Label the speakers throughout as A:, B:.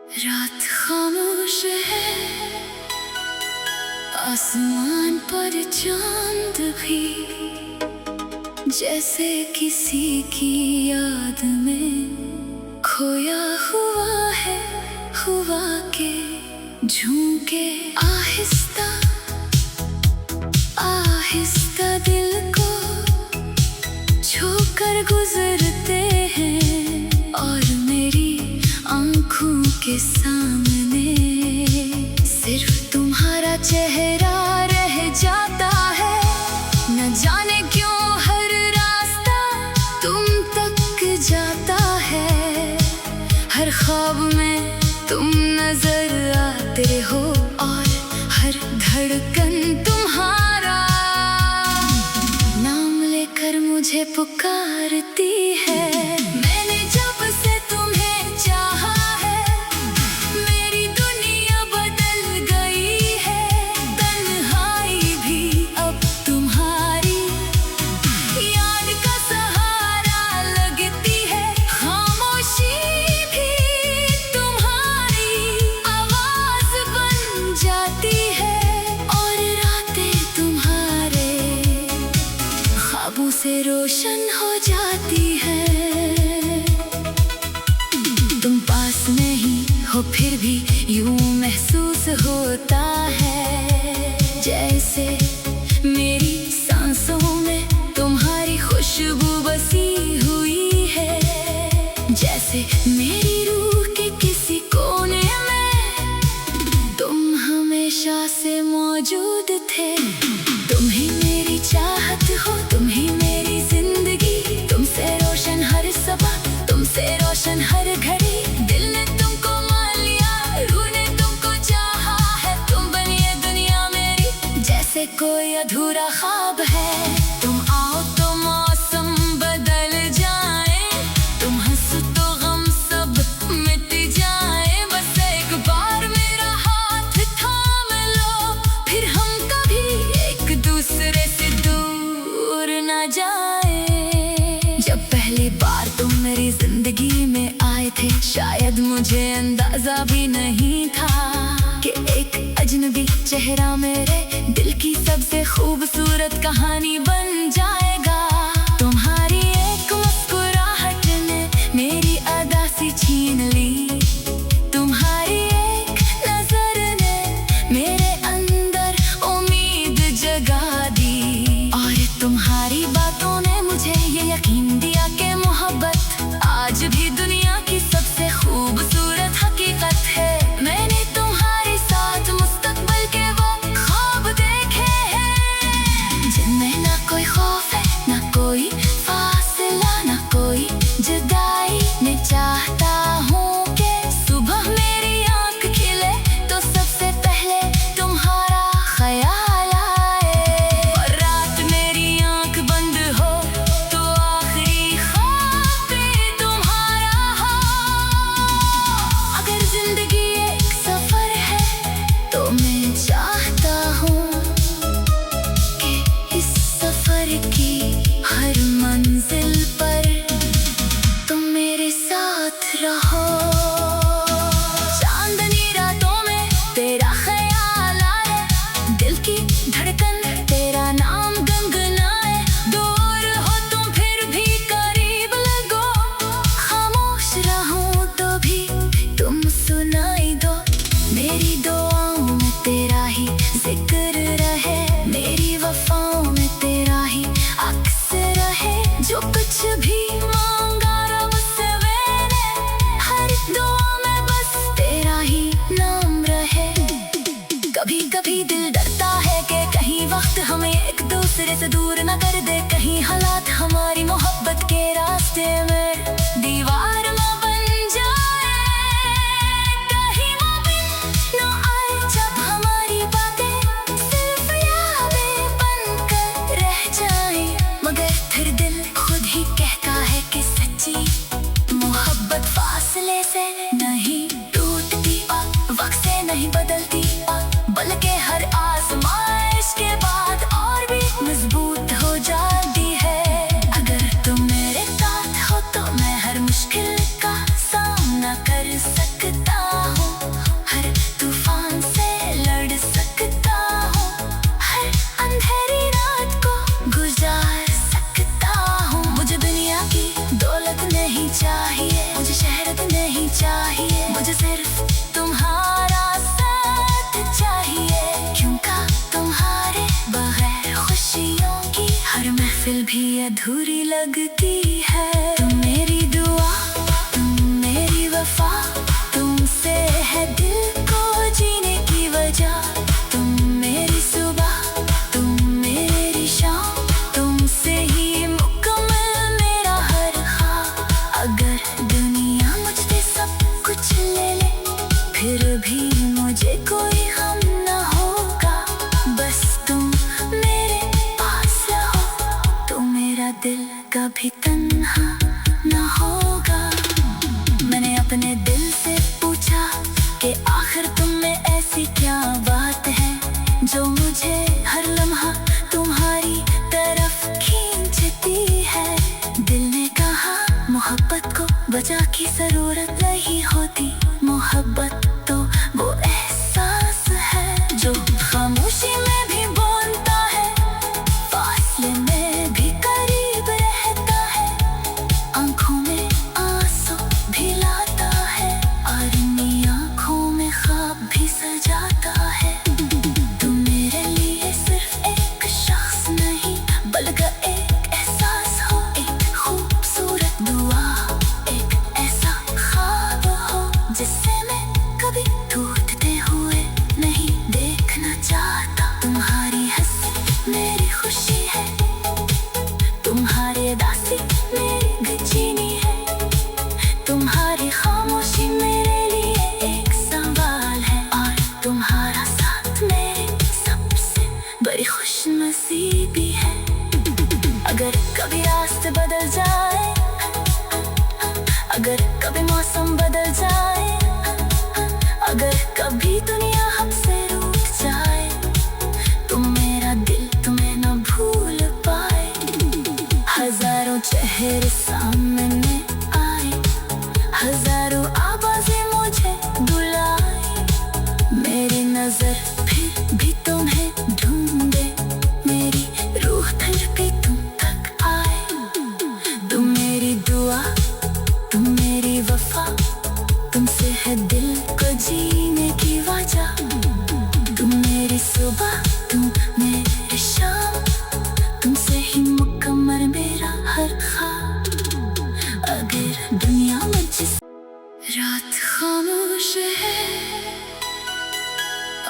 A: रात खामोश है, आसमान पर चांद भी जैसे किसी की याद में खोया हुआ है। हुआ के झूके आहिस्ता आहिस्ता दिल को छूकर गुजरते हैं, और मेरी आंखों के सामने सिर्फ तुम्हारा चेहरा रह जाता है। न जाने क्यों हर रास्ता तुम तक जाता है, हर ख्वाब में तुम नजर आते हो, और हर धड़कन तुम्हारा नाम लेकर मुझे पुकारती है। मैंने जब से तुम्हें चाहा है, मेरी दुनिया बदल गई है। तन्हाई भी अब तुम्हारी याद का सहारा लगती है, खामोशी भी तुम्हारी आवाज बन जाती है, और रातें तुम्हारे ख्वाबों से रोशन हो जाती है। तुम पास नहीं हो फिर भी यूं महसूस होता है, जैसे मेरी सांसों में तुम्हारी खुशबू बसी हुई है। जैसे मेरी रूह के किसी कोने में तुम हमेशा से मौजूद थे। तुम ही मेरी चाहत हो, तुम ही मेरी जिंदगी, तुमसे रोशन हर सबा, तुमसे रोशन हर घड़ी। दिल ने तुमको मान लिया, रूह ने तुमको चाहा है, तुम बनिए दुनिया मेरी जैसे कोई अधूरा ख्वाब है। तुम आओ तो मौसम बदल जाए, तुम हंसो तो गम सब मिट जाए। बस एक बार मेरा हाथ थाम लो, फिर हम कभी एक दूसरे से दूर न जाए। जब पहली बार तुम मेरी जिंदगी में आए थे, शायद मुझे अंदाजा भी नहीं था कि एक अजनबी चेहरा मेरे दिल की सबसे खूबसूरत कहानी बन जाएगा। तुम्हारी एक मुस्कुराहट ने मेरी अदा सी छीन ली, तुम्हारी एक नजर ने मेरे अंदर उम्मीद जगा दी, और तुम्हारी बातों ने मुझे ये यकीन दिया कि मोहब्बत आज भी दुनिया की सबसे खूबसूरत हकीकत है। मैंने तुम्हारे साथ मुस्तकबिल के वो ख्वाब देखे हैं, जिनमें ना कोई खौफ है, ना कोई फासला, ना कोई जुदाई। मैं चाहता हूँ कि सुबह मेरी आँख खिले तो सबसे पहले तुम्हारा ख्याल आए, और रात मेरी आँख बंद हो तो आखिरी ख्वाब भी तुम्हारा हो। अगर जिंदगी एक सफर है तो मैं चाहता हूँ कि इस सफर की हर मंजिल पर तुम मेरे साथ रहो। चांदनी रातों में तेरा ख्याल आए, दिल की धड़कन तेरा नाम गुनगुनाए। दूर हो तुम फिर भी करीब लगो, खामोश रहूं तो भी तुम सुनाई दो। मेरी दुआओं में तेरा ही जिक्र रहे, मेरी वफाओं में तेरा ही अक्स रहे। जो कुछ भी मांगा रब से मैंने, हर दुआ में बस तेरा ही नाम रहे। कभी कभी दिल डरता है कि कहीं वक्त हमें एक दूसरे से दूर न कर दे, कहीं हालात हमारी मोहब्बत के रास्ते में दीवार न बन जाए, कहीं वो दिन न आए जब हमारी बातें सिर्फ यादें बनकर रह जाए। मगर फिर दिल खुद ही कहता है कि सच्ची मोहब्बत फासले से नहीं टूटती, वक्त से नहीं बदलती, बल्कि हर आजमाइश के बाद और भी मजबूत हो जाती है। अगर तुम मेरे साथ हो तो मैं हर मुश्किल का सामना कर सकता हूँ। अधूरी लगती है। तुम मेरी दुआ, तुम मेरी वफा, तुमसे है दिल को जीने की वजह। तुम मेरी सुबह, तुम मेरी शाम, तुमसे ही मुकम्मल मेरा हर ख्वाब। अगर दुनिया मुझसे सब कुछ ले ले, फिर भी मुझे कोई गम न होगा। बस तुम मेरे पास रहो, तो मेरा दिल कभी तन्हा न होगा। मैंने अपने दिल से पूछा कि आखिर तुम में ऐसी क्या बात है जो मुझे हर लम्हा तुम्हारी तरफ खींचती है। दिल ने कहा मोहब्बत को वजह की जरूरत नहीं होती, मोहब्बत तो वो एहसास है जो खामोशी में भी बोलता है, फासले में भी करीब रहता है, आंखों में आंसू भी लाता है और अपनी आंखों में ख्वाब भी सजाता है। तुम मेरे लिए सिर्फ एक शख्स नहीं, बल्कि एक एहसास हो, एक खूबसूरत दुआ, एक ऐसा ख्वाब हो जिससे मैं कभी टूटते हुए नहीं देखना चाहता। तुम्हारी हंसी मेरी खुशी है, तुम्हारी उदासी मेरी बेचैनी है, तुम्हारी खामोशी मेरे लिए एक सवाल है, और तुम्हारा साथ मेरी सबसे बड़ी खुशनसीबी है। अगर कभी रास्ते बदल जाए, अगर कभी मौसम बदल जाए, अगर कभी दुनिया हमसे रूठ जाए, तो मेरा दिल तुम्हें न भूल पाए। हजारों चेहरे सामने आए, हजारों आवाजें मुझे बुलाए, मेरी नजर फिर भी तुम्हें ढूंढे, मेरी रूह धड़के तुम तक आए। तुम मेरी दुआ, तुम मेरी वफा, तुमसे है दिल को जीने की वजह। तुम मेरी सुबह, तुम मेरी शाम, तुमसे ही मुकम्मल मेरा हर ख्वाब। अगर दुनिया मुझसे रात खामोश है,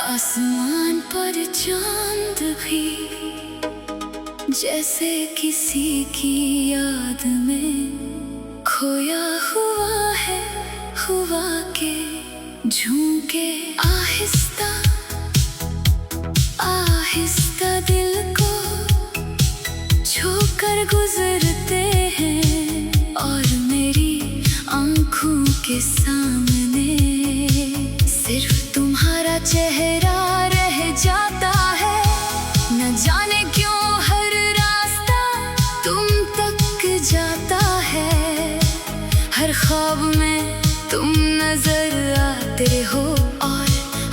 A: आसमान पर चांद भी जैसे किसी की याद में खोया हुआ है, हुआ के झूके आहिस्ता आहिस्ता दिल को छूकर गुजरते हैं, और मेरी आंखों के सामने सिर्फ तुम्हारा चेहरा रह जाता है। न जाने क्यों हर रास्ता तुम तक जाता है, हर ख्वाब में तुम नजर आते हो, और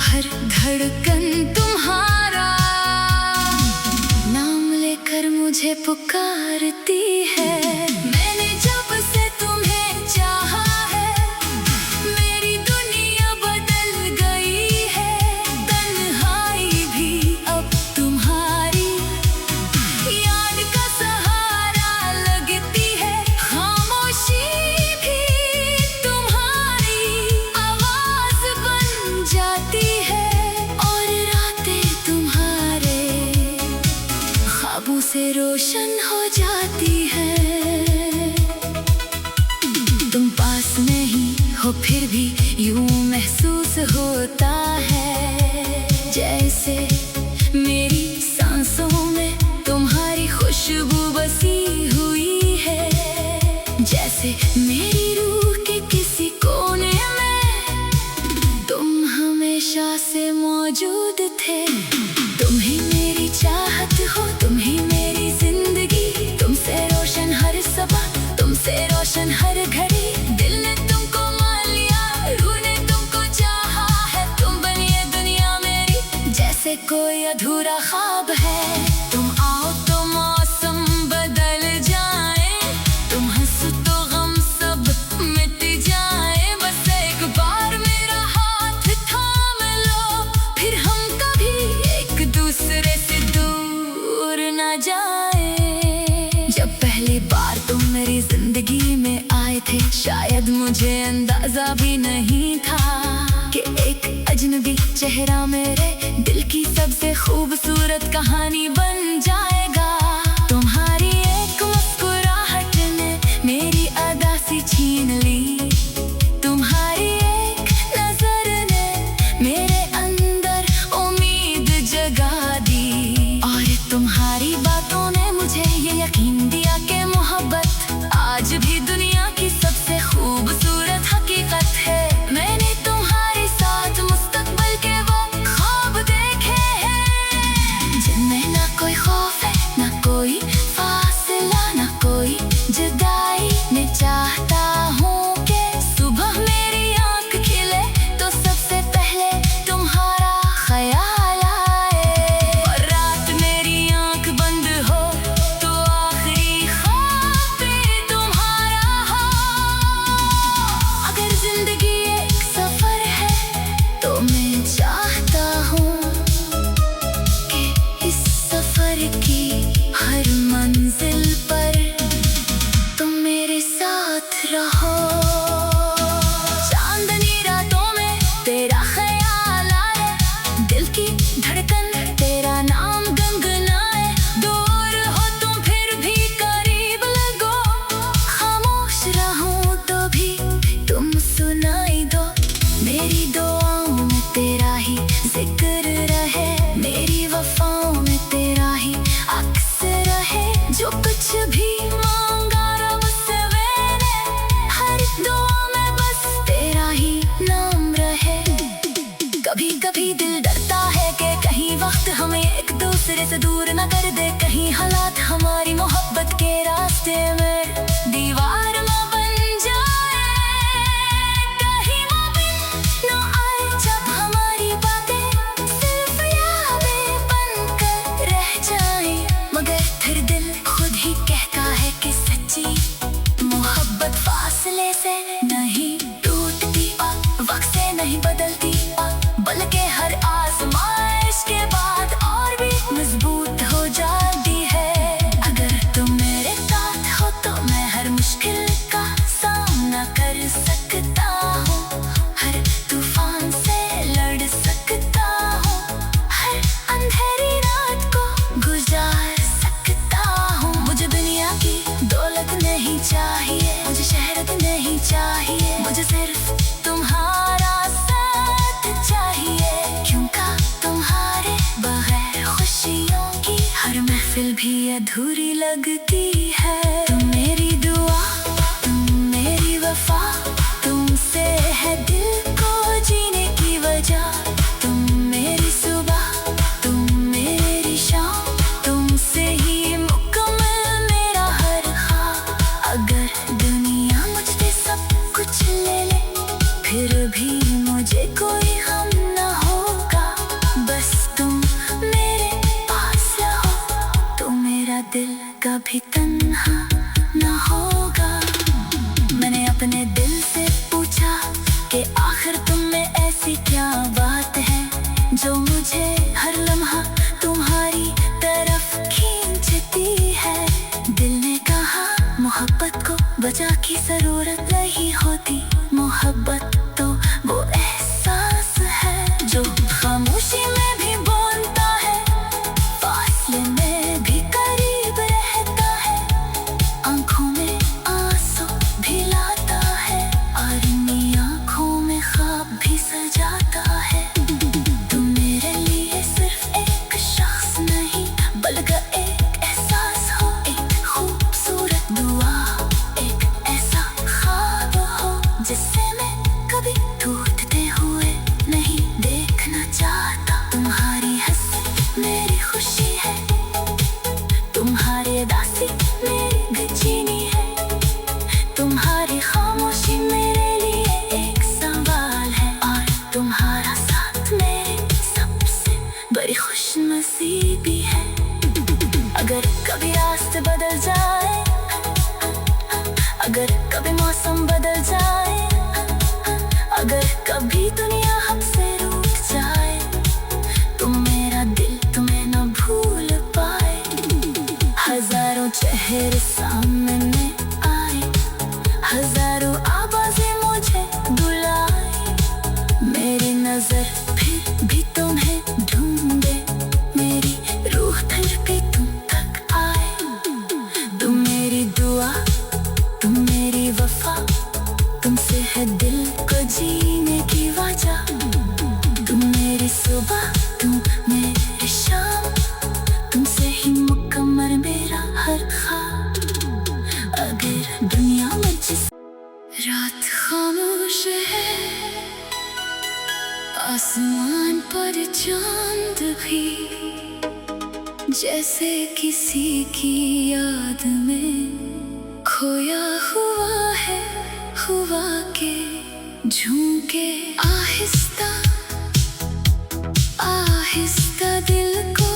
A: हर धड़कन तुम्हारा नाम लेकर मुझे पुकारती है। मैंने जब से तुम्हें चाहा है, मेरी दुनिया बदल गई है। तन्हाई भी अब तुम्हारी याद का सहारा लगती है, खामोशी भी तुम्हारी आवाज बन जाती है, और रातें तुम्हारे ख्वाबों से रोशन हो जाती है। तुम पास नहीं हो फिर भी यूं महसूस होता है, जैसे मेरी सांसों में तुम्हारी खुशबू बसी हुई है, जैसे मेरी रूह के किसी कोने में तुम हमेशा से मौजूद थे। तुम ही मेरी चाहत हो, तुम ही मेरी जिंदगी, तुमसे रोशन हर सबा, तुमसे रोशन हर घड़ी। दिल ने तुमको मान लिया, रूह ने तुमको चाहा है, तुम बनिए दुनिया मेरी जैसे कोई अधूरा ख्वाब है। तुम आओ तो मौसम बदल जाए, तुम हंसो तो गम सब मिट जाए, बस एक बार मेरा हाथ थाम लो, फिर हम कभी एक दूसरे से दूर न जाए। जब पहली शायद मुझे अंदाजा भी नहीं था कि एक अजनबी चेहरा मेरे दिल की सबसे खूबसूरत कहानी बन जाएगा। तुम्हारी एक मुस्कुराहट ने मेरी अदा सी छीन ली, तुम्हारी एक नजर ने मेरे अंदर उम्मीद जगा दी, और तुम्हारी बातों ने मुझे ये यकीन दिया कि मोहब्बत आज भी दुनिया की सबसे खूबसूरत हकीकत है। मैंने तुम्हारे साथ मुस्तकबिल के वो ख्वाब देखे हैं जिनमें ना कोई खौफ है, ना कोई फासला, ना कोई जुदाई। मैं चाहता हूँ कि सुबह मेरी आँख खिले तो सबसे पहले तुम्हारा ख्याल आए, और रात मेरी आँख बंद हो तो आखिरी ख्वाब भी तुम्हारा हो। अगर जिंदगी एक सफर है तो मैं चाहता हूँ कि इस सफर की हर मंजिल पर तुम मेरे साथ रहो। चांदनी रातों में तेरा ख्याल आए, दिल की धड़कन तेरा नाम गुनगुनाए। दूर हो तुम फिर भी करीब लगो, खामोश रहूं तो भी तुम सुनाई दो। मेरी दुआओं में तेरा ही जिक्र रहे, मेरी वफाओं में तेरा ही अक्स रहे। जो कुछ भी मांगा रब से मैंने, हर दुआ में बस तेरा ही नाम रहे। कभी कभी दिल डरता है कि कहीं वक्त हमें एक दूसरे से दूर न कर दे, कहीं हालात हमारी मोहब्बत के रास्ते में दीवार न बन जाए, कहीं वो दिन न आए जब हमारी बातें सिर्फ यादें बनकर रह जाएं। मगर फिर दिल खुद ही कहता है कि सच्ची मोहब्बत फासले से नहीं टूटती, वक्त से नहीं बदलती, बल्कि हर आजमाइश के बाद और भी मजबूत हो जाती है। अगर तुम मेरे साथ हो तो मैं हर मुश्किल का सामना कर सकता हूँ, हर तूफान से लड़ सकता हूँ, हर अंधेरी रात को गुजार सकता हूँ। मुझे दुनिया की दौलत नहीं चाहिए, मुझे शहरत नहीं चाहिए, मुझे सिर्फ तुम्हारा साथ चाहिए, क्योंकि तुम्हारे बगैर खुशियों की हर महफिल भी अधूरी लगती है। तुम मेरी दुआ, तुम मेरी वफा, तुमसे है दिल को जीने की वजह। तुम मेरी सुबह, तुम मेरी शाम, तुमसे ही मुकम्मल मेरा हर ख्वाब। अगर दुनिया मुझसे सब कुछ ले ले फिर भी मुझे कोई गम न होगा, बस तुम मेरे पास रहो तो मेरा दिल कभी तन्हा न होगा। मैंने अपने दिल से पूछा कि आखिर तुम में ऐसी क्या बात है जो मुझे हर लम्हा तुम्हारी तरफ खींचती है। दिल ने कहा मोहब्बत को वजह की जरूरत नहीं होती, मोहब्बत तो वो एहसास है जो खामोशी में भी बोलता है, फासले में भी करीब रहता है, आंखों में आंसू भी लाता है, और अपनी आंखों में ख्वाब भी सजाता है। आसमान पर चांद भी जैसे किसी की याद में खोया हुआ है, हुआ के झूके आहिस्ता आहिस्ता दिल को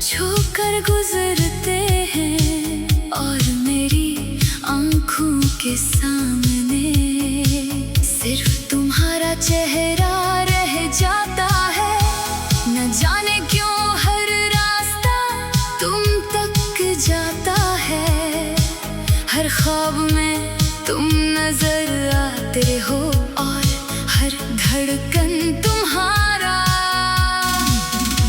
A: छूकर गुजरते हैं। और मेरी आंखों के सामने सिर्फ तुम्हारा चेहरा रह जाता है। न जाने क्यों हर रास्ता तुम तक जाता है। हर ख्वाब में तुम नजर आते हो और हर धड़कन तुम्हारा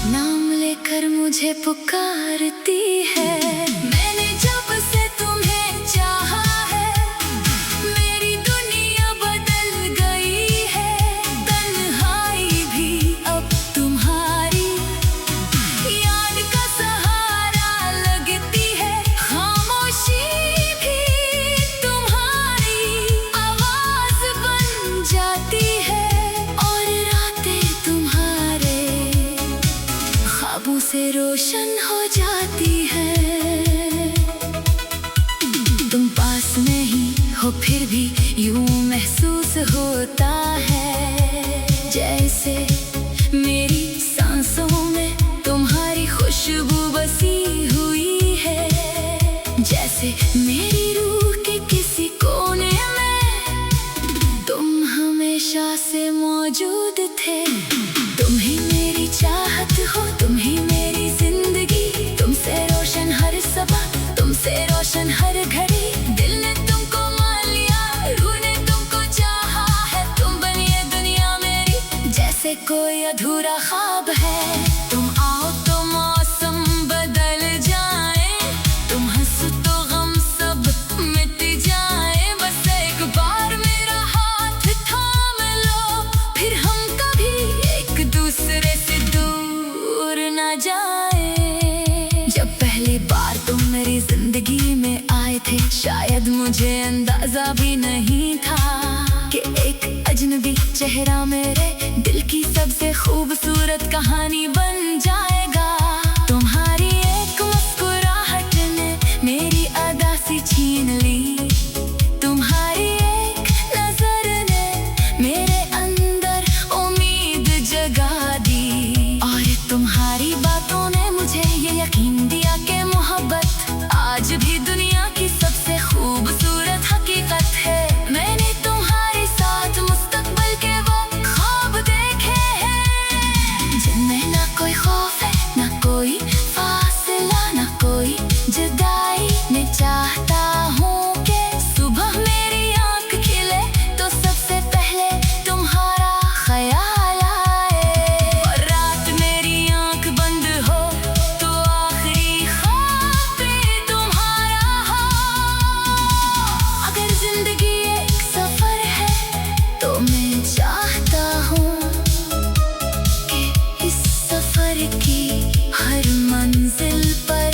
A: नाम लेकर मुझे पुकारती है। मैंने जब से तुम्हें चाहा है, मेरी दुनिया बदल गई है। तन्हाई भी अब तुम्हारी याद का सहारा लगती है। खामोशी भी तुम्हारी आवाज बन जाती है। और रातें तुम्हारे ख्वाबों से रोशन हो जाती है। तुम पास नहीं हो फिर भी यूं महसूस होता है जैसे मेरी सांसों में तुम्हारी खुशबू बसी हुई है। जैसे मेरी रूह के किसी कोने में तुम हमेशा से मौजूद थे। तुम ही मेरी चाहत हो, तुम ही मेरी जिंदगी। तुमसे रोशन हर सबा, तुमसे रोशन हर घड़ी। दिल ने तुमको मान लिया, रूह ने तुमको चाहा है। तुम बनी ये दुनिया मेरी जैसे कोई अधूरा ख्वाब है। तुम आओ तो मौसम बदल जाए, तुम हंसो तो गम सब मिट जाए। बस एक बार मेरा हाथ थाम लो, फिर हम कभी एक दूसरे से दूर न जाए। जब पहली बार तुम मेरी जिंदगी में आए थे, शायद मुझे अंदाजा भी नहीं था कि एक अजनबी चेहरा मेरे दिल की सबसे खूबसूरत कहानी बन जाएगा। तुम्हारी एक मुस्कुराहट ने मेरी अदासी छीन ली। तुम्हारी एक नजर ने मेरे अंदर उम्मीद जगा दी। और तुम्हारी बातों ने मुझे ये यकीन दिया कि मोहब्बत आज भी दुनिया की सबसे खूबसूरत हकीकत है। मैंने तुम्हारे साथ मुस्तकबिल के वो ख्वाब देखे हैं जिनमें ना कोई खौफ है, ना कोई फासला, ना कोई जुदाई। मैं चाहता हूँ कि सुबह मेरी आँख खिले तो सबसे पहले तुम्हारा ख्याल आए। और रात मेरी आँख बंद हो तो आखिरी ख्वाब भी तुम्हारा हो। अगर जिंदगी एक सफर है तो मैं चाहता हूँ कि इस सफर की हर मंजिल पर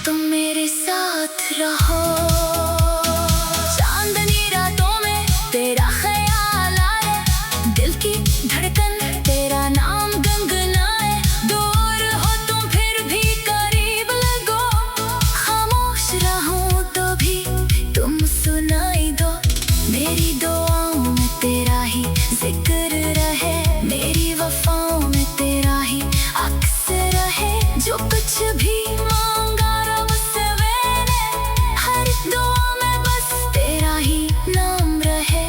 A: तुम मेरे साथ रहो। चांदनी रातों में तेरा ख्याल आए, दिल की धड़कन तेरा नाम गुनगुनाए। दूर हो तुम फिर भी करीब लगो, खामोश रहूं तो भी तुम सुनाई दो। मेरी दुआओं में तेरा ही जिक्र रहे, मेरी वफाओं में तेरा ही अक्स रहे। जो कुछ भी मांगा रब से मैंने, हर दुआ में बस तेरा ही नाम रहे।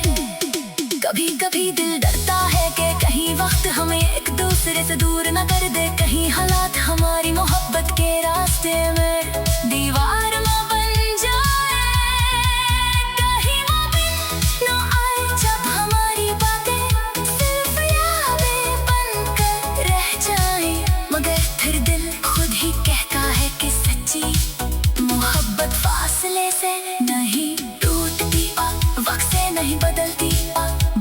A: कभी कभी दिल डरता है कि कहीं वक्त हमें एक दूसरे से दूर न कर दे। कहीं हालात हमारी मोहब्बत के रास्ते में दीवार न बन जाए। कहीं वो दिन न आए जब हमारी बातें सिर्फ यादें बनकर रह जाए। मगर फिर दिल खुद ही कहता है कि सच्ची मोहब्बत फासले से नहीं टूटती, वक्त से नहीं बदलती,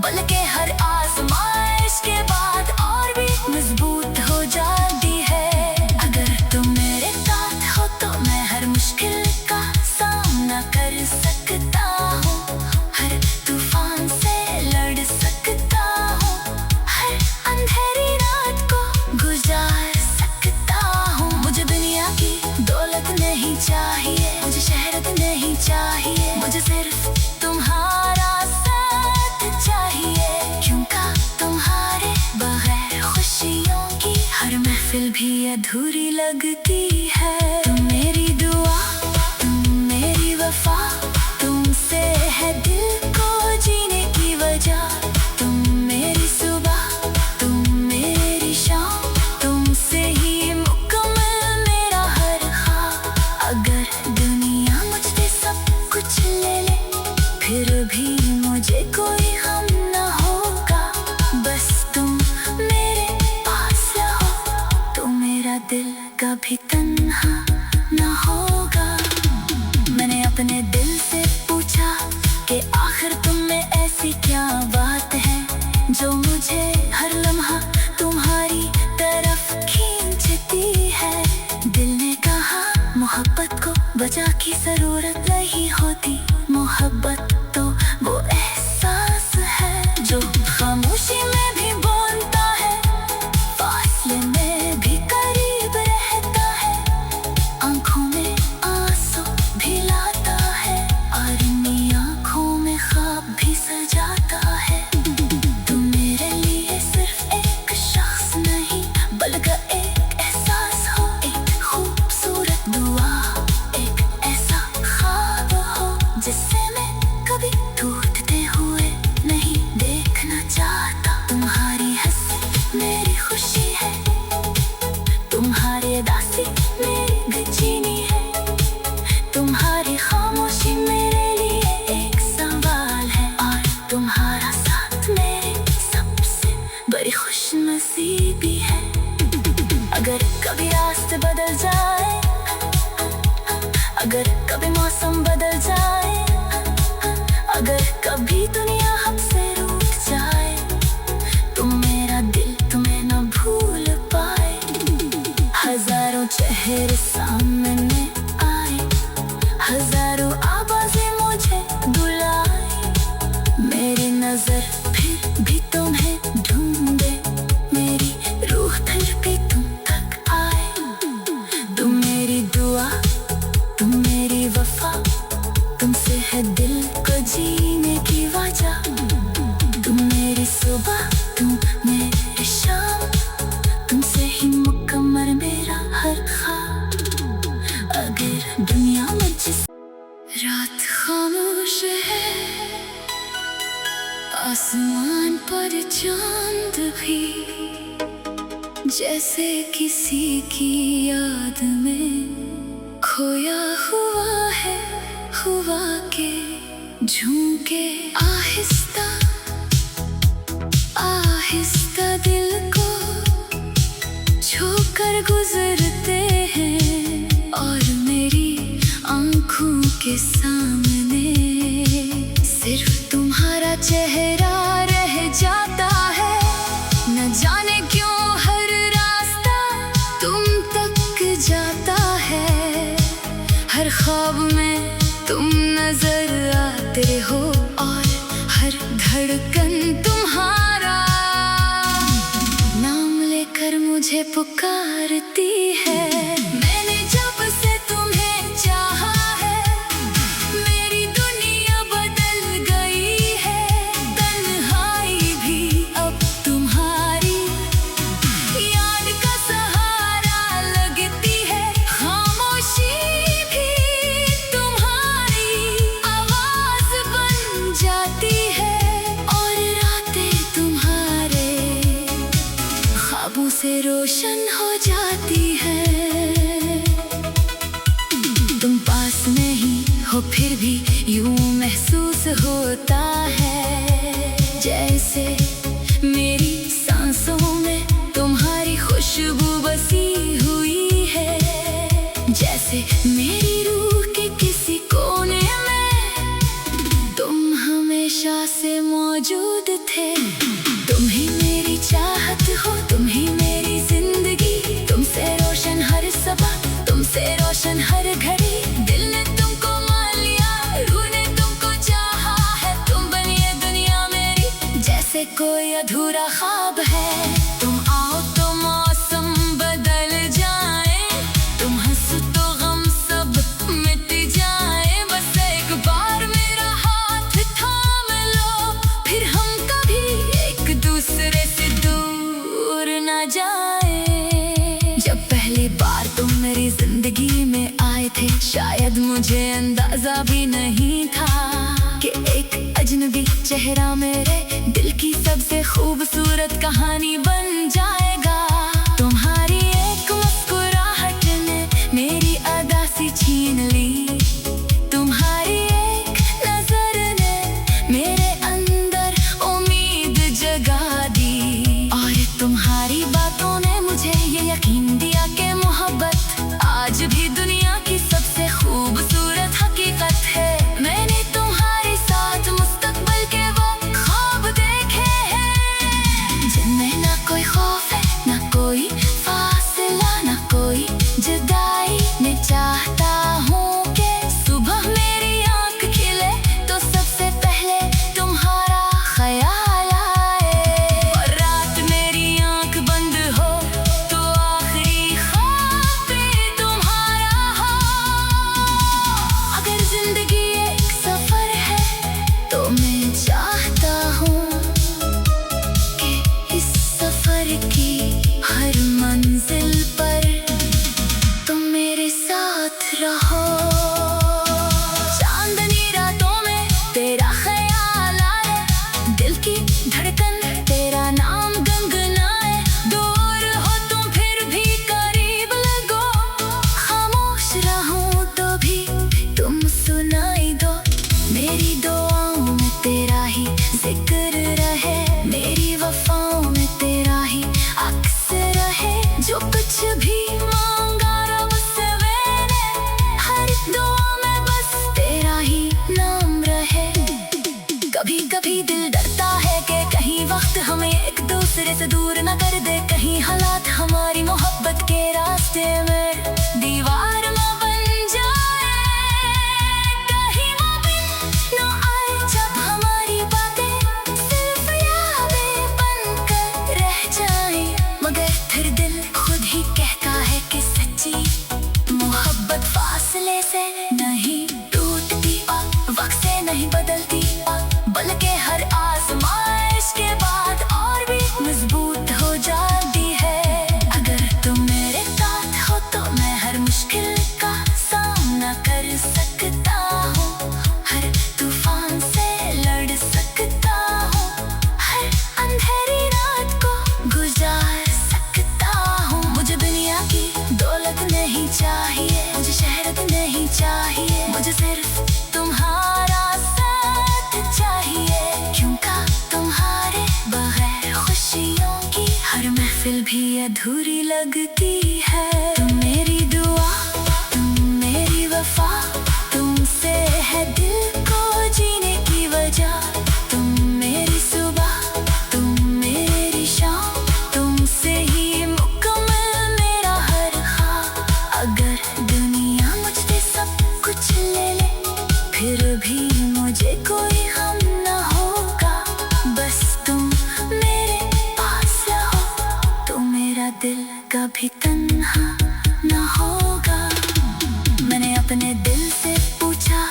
A: बल्कि हर आजमाइश के बाद और भी मजबूत हो जाती है। अगर तुम मेरे साथ हो तो मैं हर मुश्किल का सामना कर सकता हूँ, हर तूफान से लड़ सकता हूँ। अधूरी लगती है। तुम मेरी दुआ, तुम मेरी वफा, तुमसे है दिल को जीने की वजह। तुम मेरी सुबह, तुम मेरी शाम, तुमसे ही मुकम्मल मेरा हर ख्वाब। अगर दुनिया मुझसे सब कुछ ले ले, फिर भी मुझे कोई गम न होगा। बस तुम मेरे पास रहो, तो मेरा दिल कभी तन्हा न होगा। मैंने अपने दिल से पूछा कि आखिर तुम में ऐसी क्या बात है जो मुझे हर लम्हा तुम्हारी तरफ खींचती है। दिल ने कहा मोहब्बत को वजह की जरूरत नहीं होती, मोहब्बत तो वो एहसास है जो खामोशी में भी बोलता है, फासले में भी करीब रहता है, आंखों में आंसू भी लाता है और इन आंखों में ख्वाब भी सजाता है। तुम मेरे लिए सिर्फ एक शख्स नहीं, बल्कि एक एहसास हो, एक खूबसूरत दुआ, एक ऐसा ख्वाब हो जिससे मैं कभी टूटते हुए नहीं देखना चाहता। तुम्हारी हंसी मेरी खुशी है, तुम्हारी उदासी मेरी बेचैनी है, तुम्हारी खामोशी मेरे लिए एक सवाल है, और तुम्हारा साथ मेरी सबसे बड़ी खुशनसीबी है। अगर कभी रास्ते बदल जाए, अगर कभी मौसम बदल जाए, अगर कभी दुनिया हमसे रूठ जाए, तुम मेरा दिल तुम्हें न भूल पाए। हजारों चेहरे सामने आए, हजारों आवाजें मुझे बुलाए, मेरी नजर फिर भी तुम्हें ढूंढे, मेरी रूह तड़पी तुम तक आए। तुम मेरी दुआ, तुम मेरी वफा, तुमसे है दिल को जीने की वजह। तुम मेरी सुबह, तुम मेरी शाम, तुमसे ही मुकम्मल मेरा हर ख्वाब। अगर दुनिया मुझसे रात खामोश है, आसमान पर चांद भी जैसे किसी की याद में खोया हुआ है, हुआ के झूके आहिस्ता आहिस्ता दिल को छूकर गुजरते हैं, और मेरी आंखों के सामने सिर्फ तुम्हारा चेहरा रह जाता है। न जाने क्यों हर रास्ता तुम तक जाता है, हर ख्वाब में तुम नजर आते हो, और हर धड़कन तुम्हारा नाम लेकर मुझे पुकारती है। मैंने जब से तुम्हें चाहा है, मेरी दुनिया बदल गई है, तन्हाई भी अब तुम्हारी याद का सहारा लगती है, खामोशी भी तुम्हारी आवाज बन जाती है, और रातें तुम्हारे ख्वाबों से रोशन हो जाती है। तुम पास नहीं हो फिर भी यूं महसूस होता है, जैसे मेरी सांसों में तुम्हारी खुशबू बसी हुई है, जैसे मेरी रूह के किसी कोने में तुम हमेशा से मौजूद थे। तुम ही मेरी चाहत हो, तुम ही मेरी जिंदगी, तुमसे रोशन हर सबा, तुमसे रोशन हर घड़ी। दिल ने तुमको मान लिया, रूह ने तुमको चाहा है, तुम बनिए दुनिया मेरी जैसे कोई अधूरा ख्वाब है। तुम आओ तो मौसम बदल जाए, तुम हंसो तो गम सब मिट जाए, बस एक बार मेरा हाथ थाम लो, फिर हम कभी एक दूसरे से दूर न जाए। जब पहले मेरी जिंदगी में आए थे, शायद मुझे अंदाजा भी नहीं था कि एक अजनबी चेहरा मेरे दिल की सबसे खूबसूरत कहानी बन जाएगा। तुम्हारी एक मुस्कुराहट ने मेरी अदा सी छीन ली, तुम्हारी एक नजर ने मेरे अंदर उम्मीद जगा दी, और तुम्हारी बातों ने मुझे ये यकीन दिया कि मोहब्बत आज भी दुनिया की सबसे खूबसूरत हकीकत है। मैंने तुम्हारे साथ मुस्तकबिल के वो ख्वाब देखे हैं जिनमें ना कोई खौफ है, ना कोई फासला, ना कोई जुदाई। मैं चाहता हूँ कि सुबह मेरी आँख खिले तो सबसे पहले तुम्हारा ख्याल आए, और रात मेरी आँख बंद हो तो आखिरी ख्वाब भी तुम्हारा हो। अगर जिंदगी एक सफर है तो मैं चाहता हूँ कि इस सफर की हर मंजिल पर तुम मेरे साथ रहो। चांदनी रातों में तेरा ख्याल आए, दिल की धड़कन तेरा नाम गुनगुनाए। दूर हो तुम फिर भी करीब लगो, खामोश रहूं तो भी तुम सुनाई दो। मेरी दुआओं में तेरा ही जिक्र रहे, मेरी वफाओं में तेरा ही अक्स रहे। जो कुछ भी मांगा रब से मैंने, हर दुआ में बस तेरा ही नाम रहे। कभी कभी दिल डरता है कि कहीं वक्त हमें एक दूसरे से दूर न कर दे, कहीं हालात हमारी मोहब्बत के रास्ते में दीवार न बन जाए, कहीं वो दिन न आए जब हमारी बातें सिर्फ यादें बनकर रह जाएं। मगर फिर दिल खुद ही कहता है कि सच्ची मोहब्बत फासले से नहीं टूटती, वक्त से नहीं बदलती, बल्कि हर आजमाइश के बाद और भी मजबूत हो जाती है। अगर तुम मेरे साथ हो तो मैं हर मुश्किल का सामना कर सकता हूँ, हर तूफान से लड़ सकता हूँ, हर अंधेरी रात को गुजार सकता हूँ। मुझे दुनिया की दौलत नहीं चाहिए, मुझे शहरत नहीं चाहिए, मुझे सिर्फ तुम्हारा साथ चाहिए। क्योंकि तुम्हारे बगैर खुशियों की हर महफिल भी अधूरी लगती है। तुम मेरी दुआ, तुम मेरी वफा, तुमसे है दिल को जीने की वजह। तुम मेरी सुबह, तुम मेरी शाम, तुमसे ही मुकम्मल मेरा हर ख्वाब। अगर दुनिया मुझसे सब कुछ ले ले फिर भी मुझे कोई गम न होगा, बस तुम मेरे पास रहो तो मेरा दिल कभी तन्हा न होगा। मैंने अपने दिल से पूछा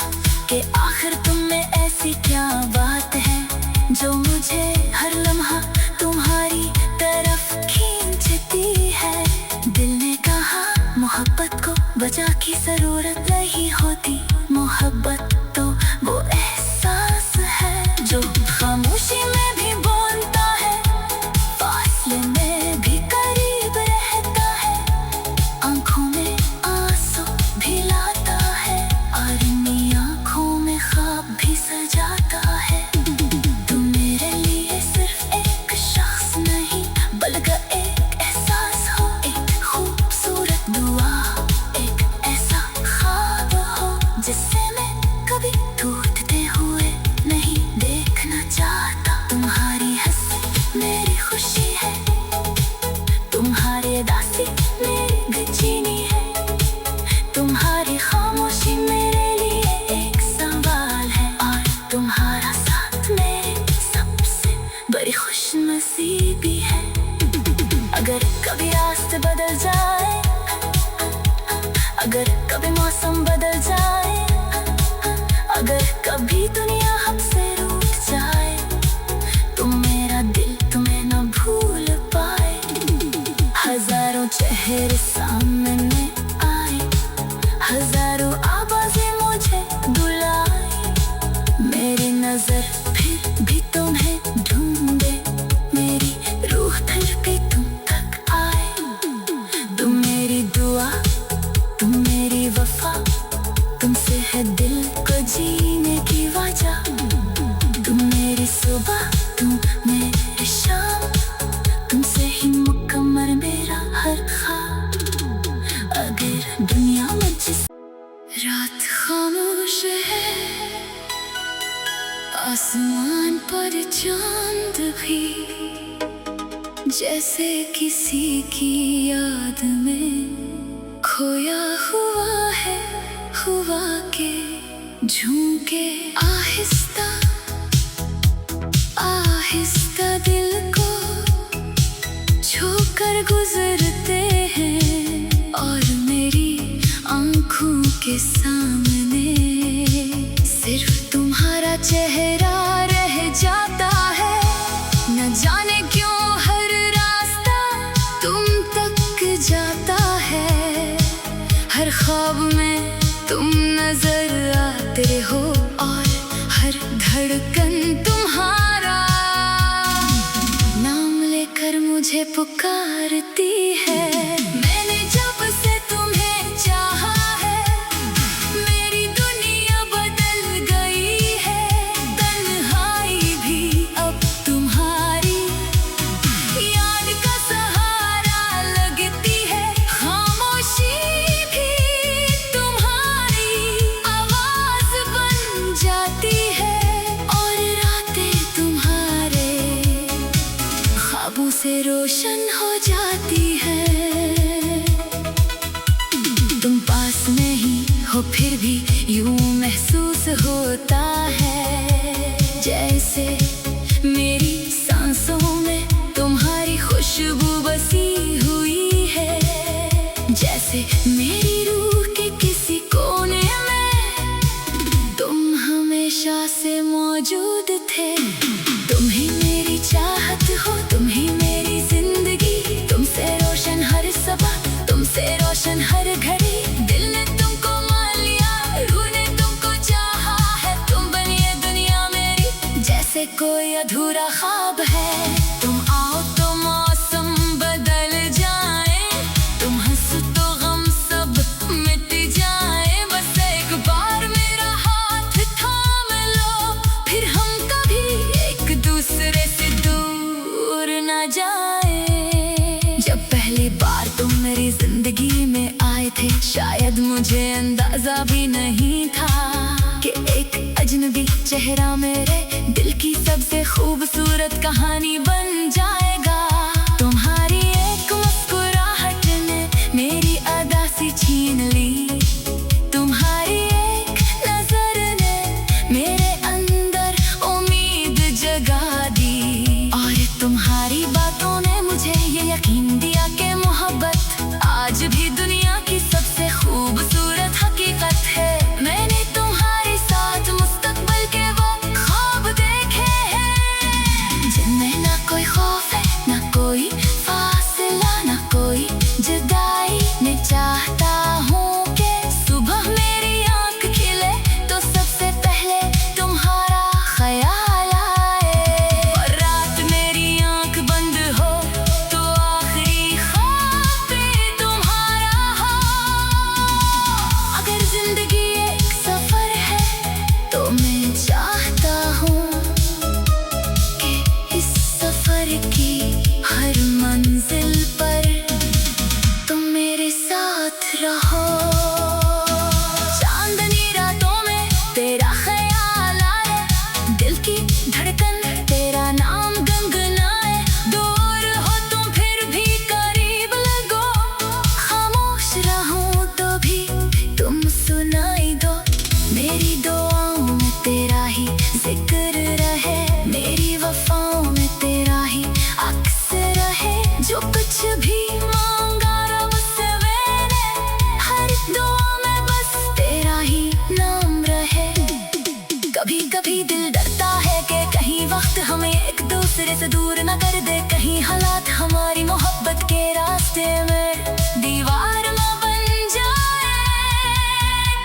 A: कि आखिर तुम में ऐसी क्या बात है जो मुझे हर लम्हा तुम्हारी तरफ खींचती है। दिल ने कहा मोहब्बत को वजह की जरूरत नहीं होती, मोहब्बत तो वो एहसास है जो खामोशी में भी बोलता है, फासले में भी करीब रहता है, आंखों में आंसू भी लाता है, और अपनी आंखों में ख्वाब भी सजाता है। तुम मेरे लिए सिर्फ एक शख्स नहीं बल्कि एक एहसास हो, एक खूबसूरत दुआ, एक ऐसा ख्वाब हो जिससे मैं कभी टूटते हुए नहीं देखना चाहता। तुम्हारी हंसी मेरी खुशी है, तुम्हारी उदासी मेरी बेचैनी है, तुम्हारी खामोशी मेरे लिए एक सवाल है, और तुम्हारा साथ मेरी सबसे बड़ी खुशनसीबी है। अगर कभी रास्ते बदल जाए, अगर कभी मौसम बदल जाए, अगर कभी दुनिया हमसे रूठ जाए, तो मेरा दिल तुम्हें न भूल पाए। हजारों चेहरे सामने आ और चांद भी जैसे किसी की याद में खोया हुआ है, हुआ के झूके आहिस्ता आहिस्ता दिल को छूकर गुजरते हैं। और मेरी आंखों के सामने सिर्फ तुम्हारा चेहरा रह जाता है। न जाने क्यों हर रास्ता तुम तक जाता है। हर ख्वाब में तुम नजर आते हो और हर धड़कन तुम्हारा नाम लेकर मुझे पुकारती है। मैंने जब से तुम्हें चाहा है, मेरी दुनिया बदल गई है। तन्हाई भी अब तुम्हारी याद का सहारा लगती है। खामोशी भी तुम्हारी आवाज बन जाती है। और रातें तुम्हारे ख्वाबों से रोशन हो जाती है। तुम पास नहीं हो फिर भी यूं महसूस होता है जैसे मेरी सांसों में तुम्हारी खुशबू बसी हुई है। जैसे मेरी रूह के किसी कोने में तुम हमेशा से मौजूद थे। तुम ही मेरी चाहत हो, तुम ही मेरी जिंदगी। तुमसे रोशन हर सबा, तुमसे रोशन हर घड़ी। दिल ने तुमको मान लिया, रूह ने तुमको चाहा है। तुम बनी ये दुनिया मेरी जैसे कोई अधूरा ख्वाब है। तुम आओ तो मौसम बदल जाए, तुम हंसो तो गम सब मिट जाए। बस एक बार मेरा हाथ थाम लो, फिर हम कभी एक दूसरे से दूर न जाए। जब पहली बार तुम मेरी जिंदगी में आए थे, शायद मुझे अंदाजा भी नहीं था कि एक अजनबी चेहरा मेरे दिल की सबसे खूबसूरत कहानी बन जाएगा। तुम्हारी एक मुस्कुराहट ने मेरी अदा सी छीन ली। तुम्हारी एक नजर ने मेरे अंदर उम्मीद जगा दी। और तुम्हारी बातों ने मुझे ये यकीन दिया कि मोहब्बत आज भी दुनिया की सबसे खूबसूरत हकीकत है। मैंने तुम्हारे साथ मुस्तकबिल के वो ख्वाब देखे हैं जिनमें ना कोई खौफ है, ना कोई फासला, ना कोई जुदाई। मैं चाहता हूँ कि सुबह मेरी आँख खिले तो सबसे पहले तुम्हारा ख्याल आए। और रात मेरी आँख बंद हो तो आखिरी ख्वाब भी तुम्हारा हो। अगर जिंदगी एक सफर है तो मैं चाहता हूँ कि इस सफर की हर मंजिल पर तुम मेरे साथ रहो। चांदनी रातों में तेरा ख्याल आए, दिल की धड़कन तेरा नाम गुनगुनाए। दूर हो तुम फिर भी करीब लगो, खामोश रहूं तो भी तुम सुनाई दो। मेरी दुआओं में तेरा ही जिक्र रहे, मेरी वफाओं में तेरा ही अक्स रहे। जो कुछ भी मांगा रब से मैंने, हर दुआ में बस तेरा ही नाम रहे। कभी कभी दिल डरता है कि कहीं वक्त हमें एक दूसरे से दूर न कर दे। कहीं हालात हमारी मोहब्बत के रास्ते में दीवार न बन जाए।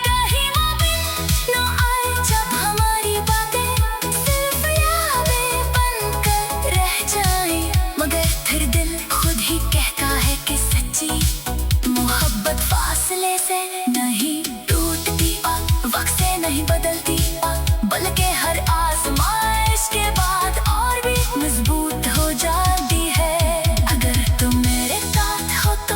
A: कहीं वो दिन न आए जब हमारी बातें सिर्फ यादें बनकर रह जाएं। मगर फिर दिल खुद ही कहता है कि सच्ची मोहब्बत फासले से नहीं टूटती, वक्त से नहीं बदलती, बल्कि हर आजमाइश के बाद और भी मजबूत हो जाती है। अगर तुम मेरे साथ हो तो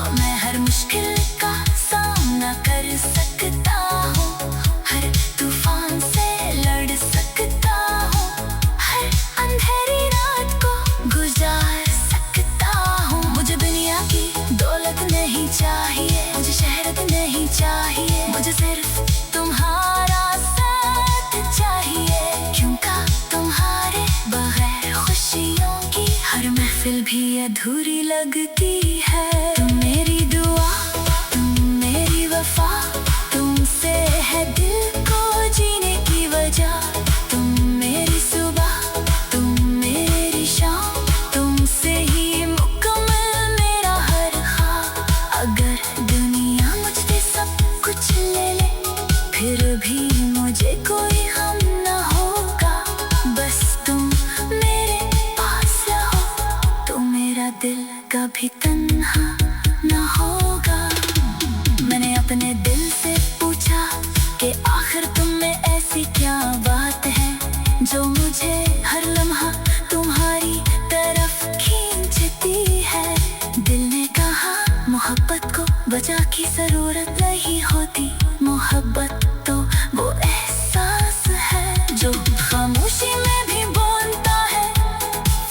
A: महफिल भी अधूरी लगती है। तुम मेरी दुआ, तुम मेरी वफा, तुमसे है दिल को जीने की वजह। तुम मेरी सुबह, तुम मेरी शाम, तुमसे ही मुकम्मल मेरा हर ख्वाब। अगर दुनिया मुझसे सब कुछ ले ले, फिर भी मुझे कोई गम न होगा। बस तुम मेरे पास रहो, तो मेरा दिल कभी तन्हा न होगा। मैंने अपने दिल से पूछा कि आखिर तुम में ऐसी क्या बात है जो मुझे हर लम्हा तुम्हारी तरफ खींचती है। दिल ने कहा मोहब्बत को वजह की जरूरत नहीं होती, मोहब्बत तो वो एहसास है जो खामोशी में भी बोलता है,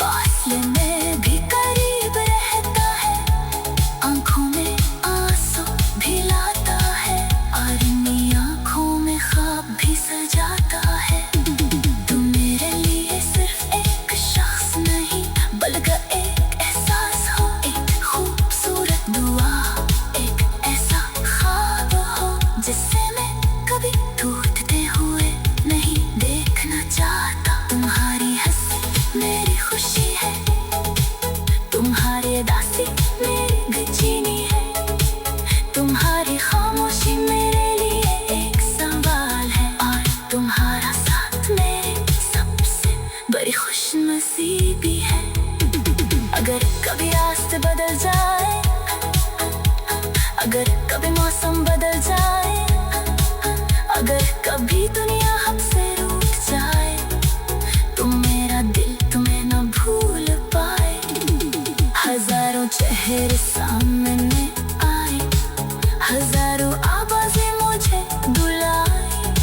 A: फासले में भी करीब रहता है, आंखों में आंसू भी लाता है और अपनी आंखों में ख्वाब भी सजाता है। तुम मेरे लिए सिर्फ एक शख्स नहीं, बल्कि एक एहसास हो, एक खूबसूरत दुआ, एक ऐसा ख्वाब हो जिससे मैं कभी टूटते हुए नहीं देखना चाहता। तुम्हारी हंसी मेरी खुशी है, तुम्हारी उदासी मेरी बेचैनी है, तुम्हारी खामोशी मेरे लिए एक सवाल है, और तुम्हारा साथ मेरी सबसे बड़ी खुशनसीबी है। अगर कभी रास्ते बदल जाए, अगर कभी मौसम बदल जाए, अगर कभी दुनिया हमसे रूठ जाए, तो मेरा दिल तुम्हें न भूल पाए। हजारों चेहरे सामने आए, हजारों आवाजें मुझे बुलाए,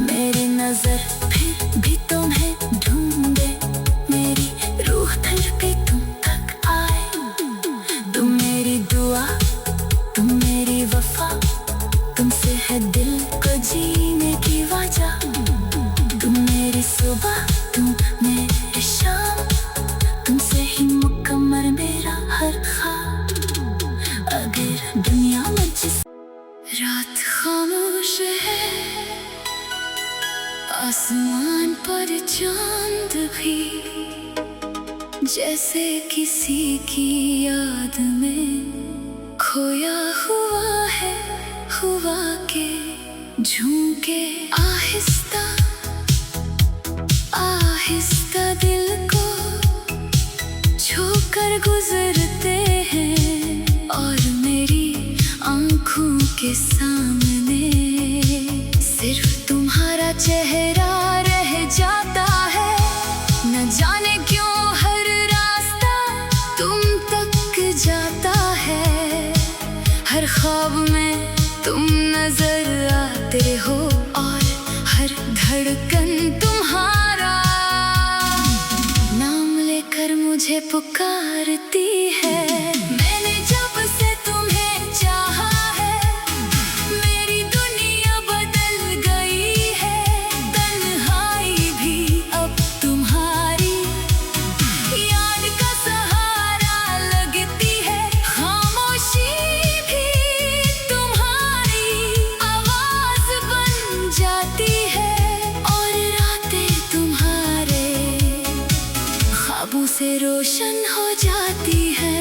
A: मेरी नजर फिर भी तुम्हें ढूंढे, मेरी रूह धड़के तुम तक आए। तुम मेरी दुआ, तुम मेरी वफा, तुमसे है दिल को जीने की वजह। तुम मेरी सुबह, तुम मेरी शाम, तुमसे ही मुकम्मल मेरा हर ख्वाब। अगर दुनिया मुझसे रात खामोश है, आसमान पर चांद भी जैसे किसी की याद में खोया हुआ है, हुआ के झूके आहिस्ता आहिस्ता दिल को छूकर गुजरते हैं, और मेरी आंखों के सामने सिर्फ तुम्हारा चेहरा रह जाता है। न जाने क्यों हर रास्ता तुम तक जाता है, हर ख्वाब में तुम नजर आते हो, और हर धड़कन तुम्हारा नाम लेकर मुझे पुकारती है। मैंने जब से तुम्हें चाहा है, मेरी दुनिया बदल गई है, तन्हाई भी अब तुम्हारी याद का सहारा लगती है, खामोशी भी तुम्हारी आवाज बन जाती है, और रातें तुम्हारे ख्वाबों से रोशन हो जाती है।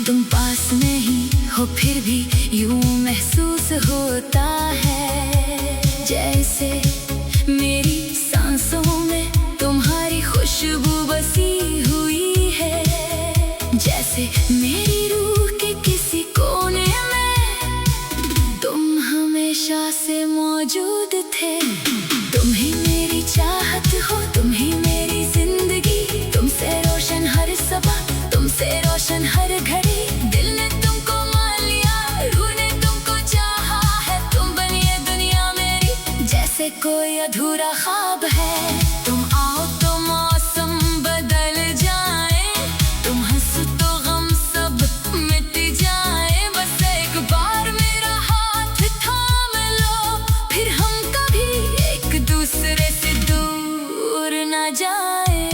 A: तुम पास नहीं हो फिर भी यूं महसूस होता है, जैसे मेरी सांसों में तुम्हारी खुशबू बसी हुई है, जैसे मेरी रूह के किसी कोने में तुम हमेशा से मौजूद थे। तुम ही मेरी चाहत हो, तुम ही मेरी जिंदगी, तुमसे रोशन हर सबा, तुमसे रोशन हर घड़ी। दिल ने तुमको मान लिया, रूह ने तुमको चाहा है, तुम बनिए दुनिया मेरी जैसे कोई अधूरा ख्वाब है। तुम आओ तो मौसम बदल जाए, तुम हंसो तो गम सब मिट जाए, बस एक बार मेरा हाथ थाम लो, फिर हम कभी एक दूसरे से दूर न जाए।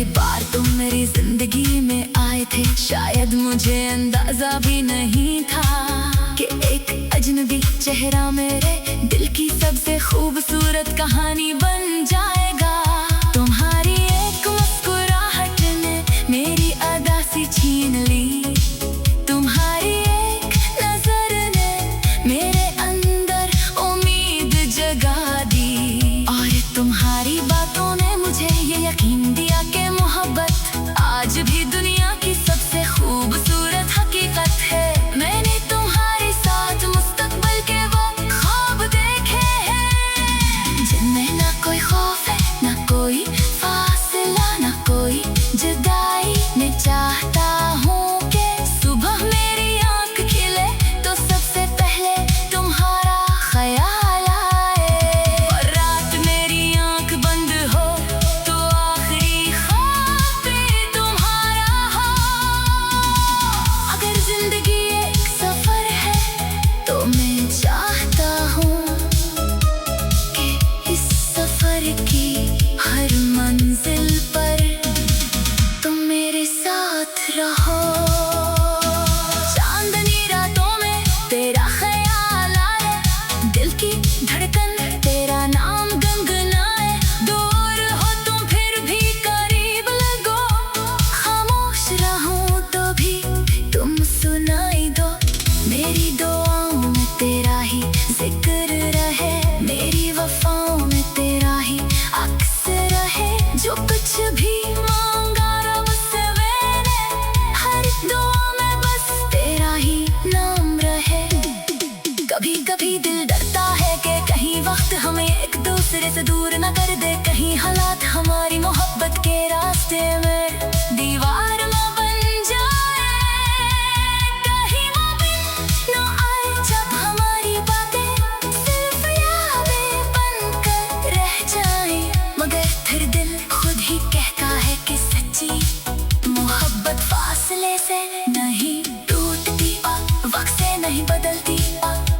A: पहली बार तुम मेरी जिंदगी में आए थे, शायद मुझे अंदाजा भी नहीं था कि एक अजनबी चेहरा मेरे दिल की सबसे खूबसूरत कहानी बन जाएगा। तुम्हारी एक मुस्कुराहट ने मेरी अदा सी छीन ली, तुम्हारी एक नजर ने मेरे अंदर उम्मीद जगा दी, और तुम्हारी बातों ने मुझे ये यकीन दिया कि मोहब्बत आज भी दुनिया की सबसे खूबसूरत हकीकत है। मैंने तुम्हारे साथ मुस्तकबिल के वो ख्वाब देखे हैं जिनमें ना कोई खौफ है, ना कोई फासला, ना कोई जुदाई। मैं चाहता हूँ कि सुबह मेरी आँख खिले तो सबसे पहले तुम्हारा ख्याल आए, और रात मेरी आँख बंद हो तो आखिरी ख्वाब भी तुम्हारा हो। अगर जिंदगी एक सफर है तो मैं चाहता हूँ कि इस सफर की हर मंजिल पर तुम मेरे साथ रहो। चांदनी रातों में तेरा ख्याल आए, दिल की धड़कन तेरा नाम गुनगुनाए। दूर हो तुम फिर भी करीब लगो, खामोश रहूं तो भी तुम सुनाई दो। मेरी दुआओं में तेरा ही जिक्र रहे, मेरी वफाओं में तेरा ही अक्स रहे। जो कुछ भी मांगा रब से मैंने, हर दुआ में बस तेरा ही नाम रहे। कभी कभी दिल डरता है कि कहीं वक्त हमें एक दूसरे से दूर न कर दे, कहीं हालात हमारी मोहब्बत के रास्ते में दीवार न बन जाए, कहीं वो दिन न आए जब हमारी बातें सिर्फ यादें बनकर रह जाएं। मगर फिर दिल खुद ही कहता है कि सच्ची मोहब्बत फासले से नहीं टूटती, वक्त से नहीं बदलती,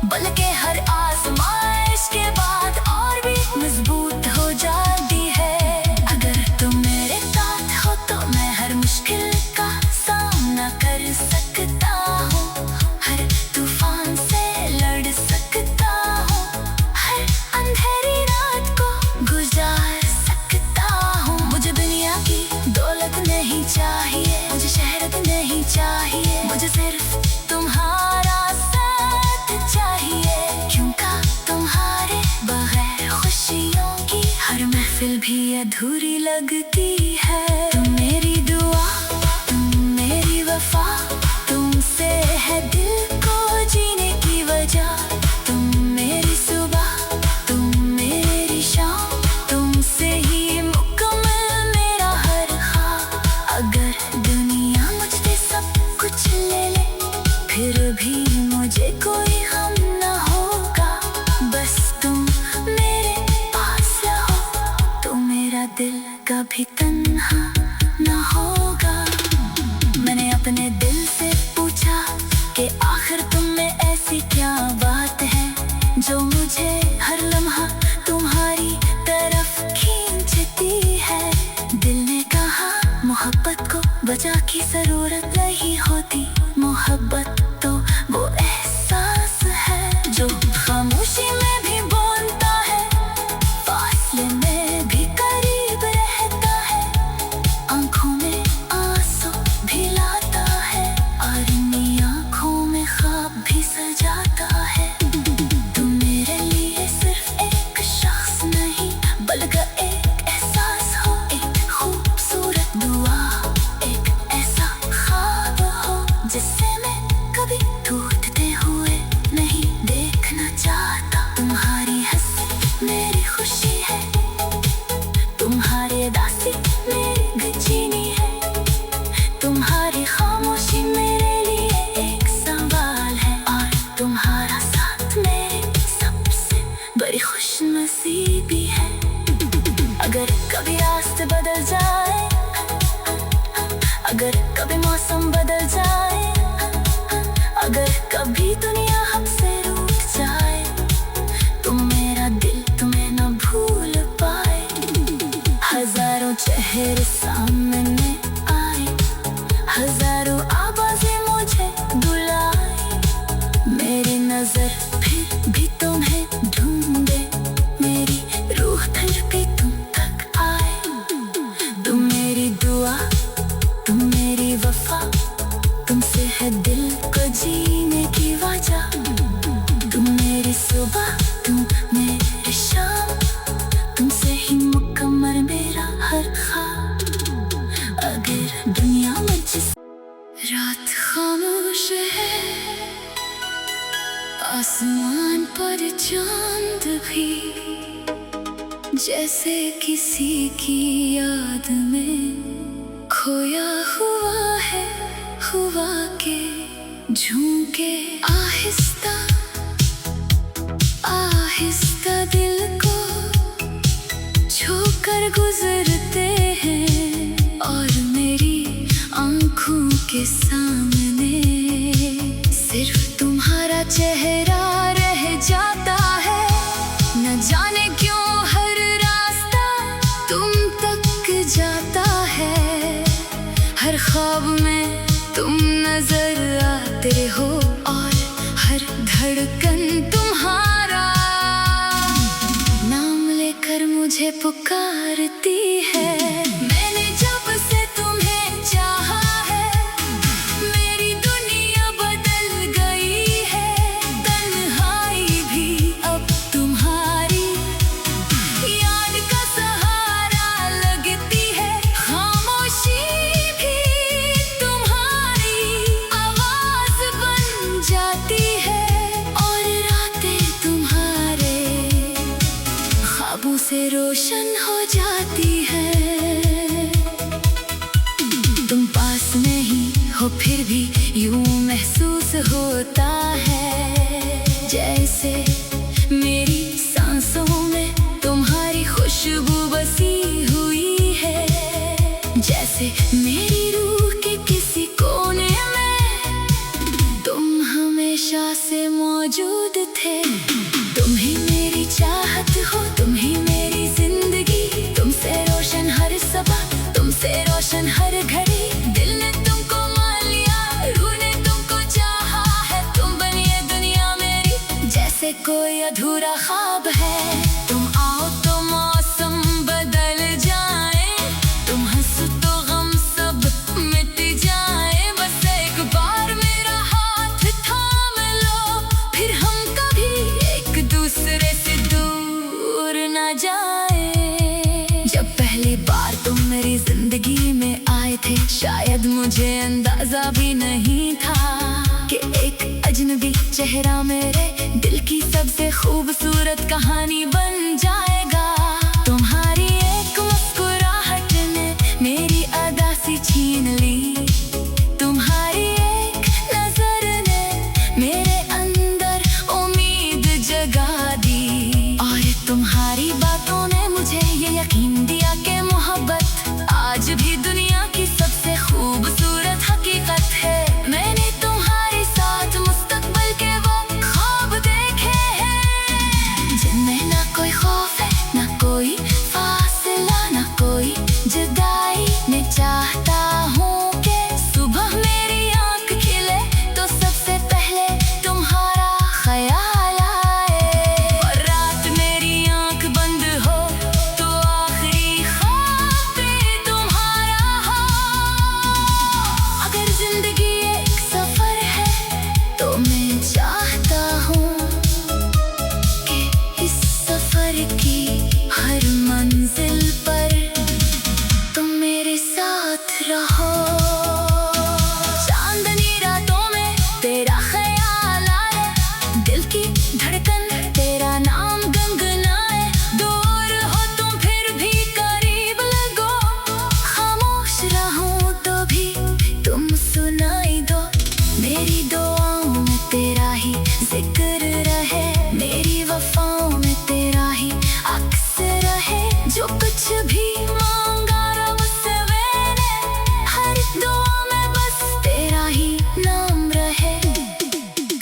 A: बल्कि हर आजमाइश के बाद और भी मजबूत हो जाती है। अगर तुम मेरे साथ हो तो मैं हर मुश्किल का सामना कर सकता हूँ, हर तूफान से लड़ सकता हूँ, हर अंधेरी रात को गुजार सकता हूँ। मुझे दुनिया की दौलत नहीं चाहिए, मुझे शहरत नहीं चाहिए, मुझे सिर्फ तुम्हारा साथ चाहिए, क्योंकि तुम्हारे बगैर खुशियों की हर महफिल भी अधूरी लगती है। तुम मेरी दुआ, तुम मेरी वफा, तुमसे है दिल को जीने की वजह। तुम मेरी सुबह, तुम मेरी शाम, तुमसे ही मुकम्मल मेरा हर ख्वाब। अगर दुनिया मुझसे सब कुछ ले ले फिर भी मुझे कोई गम न होगा, बस तुम मेरे पास रहो तो मेरा दिल कभी तन्हा न होगा। मैंने अपने दिल से पूछा कि आखिर तुम में ऐसी क्या बात है जो मुझे हर लम्हा तुम्हारी तरफ खींचती है। दिल ने कहा मोहब्बत को वजह की जरूरत नहीं होती, मोहब्बत तो वो एहसास है जो खामोशी में भी बोलता है, फासले में भी करीब रहता है, आंखों में आंसू भी लाता है, और इन आंखों में ख्वाब भी सजाता है। तुम मेरे लिए सिर्फ एक शख्स नहीं बल्कि एक एहसास हो, एक खूबसूरत दुआ, एक ऐसा ख्वाब हो जिससे मैं कभी टूटते हुए नहीं देखना चाहता। तुम्हारी हंसी मेरी खुशी है, तुम्हारी उदासी मेरी बेचैनी है, तुम्हारी खामोशी मेरे लिए एक सवाल है, और तुम्हारा साथ मेरी सबसे बड़ी खुशनसीबी है। अगर कभी रास्ते बदल जाए, अगर कभी मौसम बदल जाए, अगर कभी दुनिया हमसे रूठ जाए, तो मेरा दिल तुम्हें न भूल पाए। हजारों चेहरे सामने रात खामोश है, आसमान पर चांद भी जैसे किसी की याद में खोया हुआ है। हुआ के झूके आहिस्ता आहिस्ता दिल को छूकर गुजरते हैं, और मेरी आंखों के सामने सिर्फ तुम्हारा चेहरा रह जाता है। न जाने क्यों हर रास्ता तुम तक जाता है, हर ख्वाब में तुम नजर आते हो, और हर धड़कन तुम्हारा नाम लेकर मुझे पुकारती है। मैंने जब से तुम्हें चाहा है, मेरी दुनिया बदल गई है। तन्हाई भी अब तुम्हारी याद का सहारा लगती है, खामोशी भी तुम्हारी आवाज बन जाती है, और रातें तुम्हारे ख्वाबों से रोशन हो जाती है। तुम पास नहीं हो फिर भी यूं महसूस होता है, जैसे मेरी सांसों में तुम्हारी खुशबू बसी हुई है। जैसे मेरी रूह के किसी कोने में तुम हमेशा से मौजूद थे। तुम ही मेरी चाहत हो, तुम ही मेरी जिंदगी, तुमसे रोशन हर सबक, तुमसे रोशन हर घड़ी। दिल ने तुमको मान लिया, रूह ने तुमको चाहा है, तुम बनी ये दुनिया मेरी जैसे कोई अधूरा ख्वाब है। तुम आओ तो मौसम बदल जाए, तुम हंसो तो गम सब मिट जाए। बस एक बार मेरा हाथ थाम लो, फिर हम कभी एक दूसरे से दूर ना जाए। जब पहली बार तुम मेरी जिंदगी में आए थे, शायद मुझे अंदाजा भी नहीं था कि एक अजनबी चेहरा मेरे दिल की सबसे खूबसूरत कहानी बन जाएगा। तुम्हारी एक मुस्कुराहट ने मेरी अदासी छीन ली, तुम्हारी एक नजर ने मेरे अंदर उम्मीद जगा दी, और तुम्हारी बातों ने मुझे ये यकीन दिया कि मोहब्बत आज भी दुनिया की सबसे खूबसूरत हकीकत है। मैंने तुम्हारे साथ मुस्तकबिल के वो ख्वाब देखे हैं, जिनमें ना कोई खौफ है, ना कोई फासला, ना कोई जुदाई। मैं चाहता हूँ कि सुबह मेरी आँख खिले तो सबसे पहले तुम्हारा ख्याल आए, और रात मेरी आँख बंद हो तो आखिरी ख्वाब भी तुम्हारा हो। अगर जिंदगी एक सफर है तो मैं चाहता हूँ कि इस सफर की हर मंजिल पर तुम मेरे साथ रहो। चांदनी रातों में तेरा ख्याल आए, दिल की धड़कन तेरा नाम गुनगुनाए। दूर हो तुम फिर भी करीब लगो, खामोश रहूं तो भी तुम सुनाई दो। मेरी दुआओं में तेरा ही जिक्र रहे, मेरी वफाओं में तेरा ही अक्स रहे। जो कुछ भी मांगा रब से मैंने, हर दुआ में बस तेरा ही नाम रहे।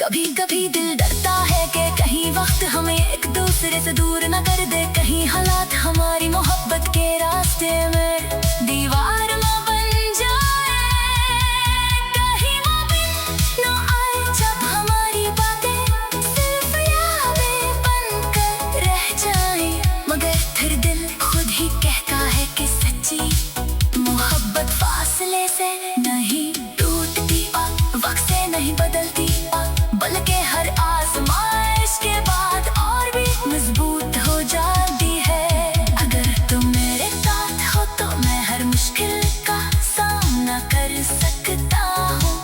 A: कभी कभी दिल डरता है कि कहीं वक्त हमें एक दूसरे से दूर न कर दे, कहीं हालात हमारी मोहब्बत के रास्ते में दीवार न बन जाए, कहीं वो दिन न आए जब हमारी बातें सिर्फ यादें बनकर रह जाएं। मगर फिर दिल खुद ही कहता है कि सच्ची मोहब्बत फासले से नहीं टूटती, वक्त से नहीं बदलती, बल्कि हर आजमाइश के बाद और भी मजबूत हो जाती है। अगर तुम मेरे साथ हो तो मैं हर मुश्किल का सामना कर सकता हूँ।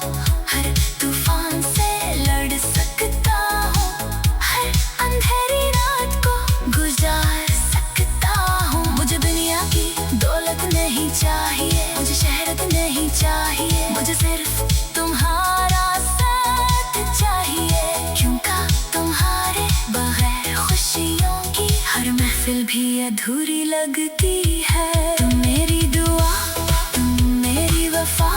A: चाहिए, मुझे शहरत नहीं चाहिए, मुझे सिर्फ तुम्हारा साथ चाहिए। क्योंकि तुम्हारे बगैर खुशियों की हर महफिल भी अधूरी लगती है। तुम मेरी दुआ, तुम मेरी वफा,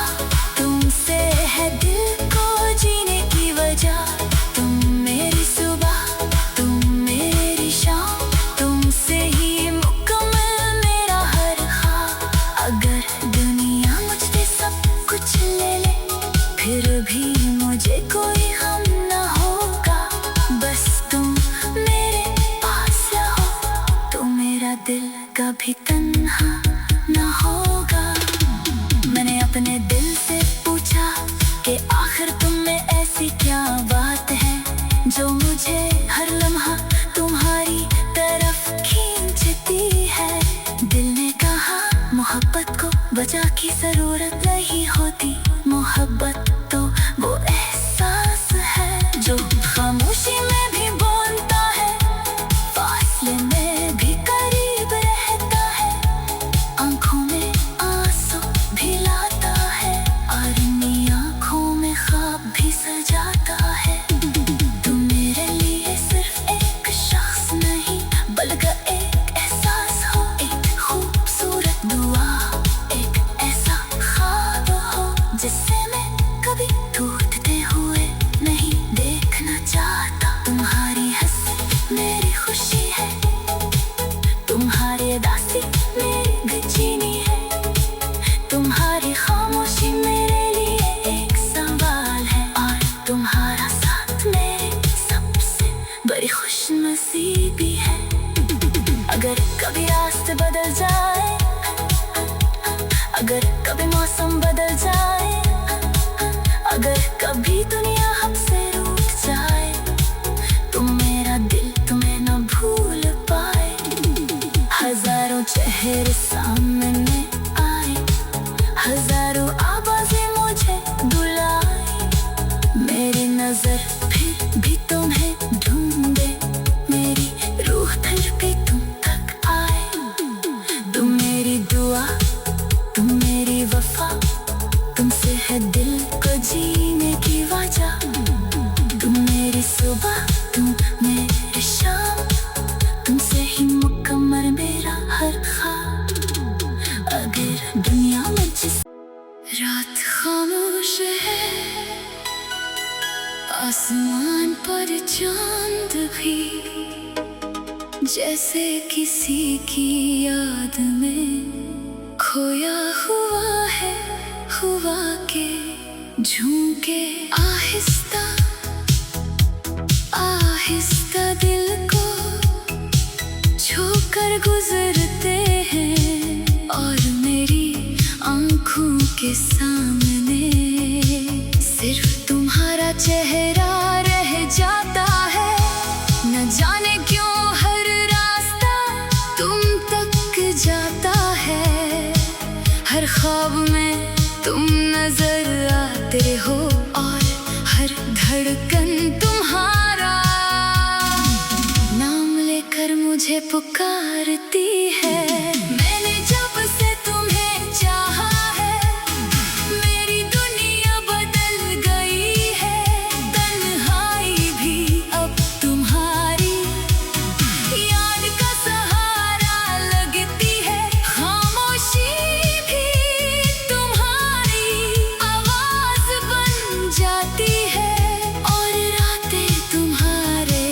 A: तुमसे है दिल को जीने की वजह। तुम मेरी सुबह, तुम मेरी शाम, तुमसे ही मुकम्मल मेरा हर ख्वाब। अगर दुनिया मुझसे सब कुछ ले ले, फिर भी मुझे कोई गम न होगा। बस तुम मेरे पास रहो, तो मेरा दिल कभी तन्हा न होगा। मैंने अपने दिल से पूछा कि आखिर तुम में ऐसी क्या बात है जो मुझे हर लम्हा तुम्हारी तरफ खींचती है। दिल ने कहा मोहब्बत को वजह की जरूरत नहीं होती, मोहब्बत तो वो एहसास है जो खामोशी में भी बोलता है, फासले में भी करीब रहता है, आंखों में आंसू भी लाता है और नी आंखों में ख्वाब भी सजाता है। तुम मेरे लिए सिर्फ एक शख्स नहीं, बल्कि एक एहसास हो, एक खूबसूरत दुआ, एक ऐसा ख्वाब हो जिससे मैं कभी टूटते हुए नहीं देखना चाहता। तुम्हारी हंसी मेरी खुशी है, तुम्हारी उदासी मेरी बेचैनी है, तुम्हारी खामोशी मेरे लिए एक सवाल है, और तुम्हारा साथ मेरी सबसे बड़ी खुशनसीबी है। अगर कभी रास्ते बदल जाए, अगर कभी मौसम बदल जाए, अगर कभी दुनिया हमसे रूठ जाए, तो मेरा दिल तुम्हें न भूल पाए। हजारों चेहरे सामने आए, हजारों आवाजें मुझे बुलाए, मेरी नजर फिर भी तुम्हें ढूंढे, मेरी रूह फिर भी तुम तक आए। तुम मेरी दुआ, तुम मेरी वफा, तुमसे है दिल को जीने की वजह। तुम मेरी सुबह, तुम मेरी शाम, तुमसे ही मुकम्मल मेरा हर ख्वाब। अगर दुनिया मुझसे रात खामोश है, आसमान पर चांद भी जैसे किसी की याद में खोया हुआ है, हुआ के झूके आहिस्ता आहिस्ता दिल को छूकर गुजरते हैं, और मेरी आंखों के सामने सिर्फ तुम्हारा चेहरा रह जाता है। न जाने क्यों हर रास्ता तुम तक जाता है, हर ख्वाब में तुम नजर आते हो, और हर धड़कन तुम्हारा नाम लेकर मुझे पुकारती है। मैंने जब से तुम्हें चाहा है, मेरी दुनिया बदल गई है, तन्हाई भी अब तुम्हारी याद का सहारा लगती है, खामोशी भी तुम्हारी आवाज बन जाती है, और रातें तुम्हारे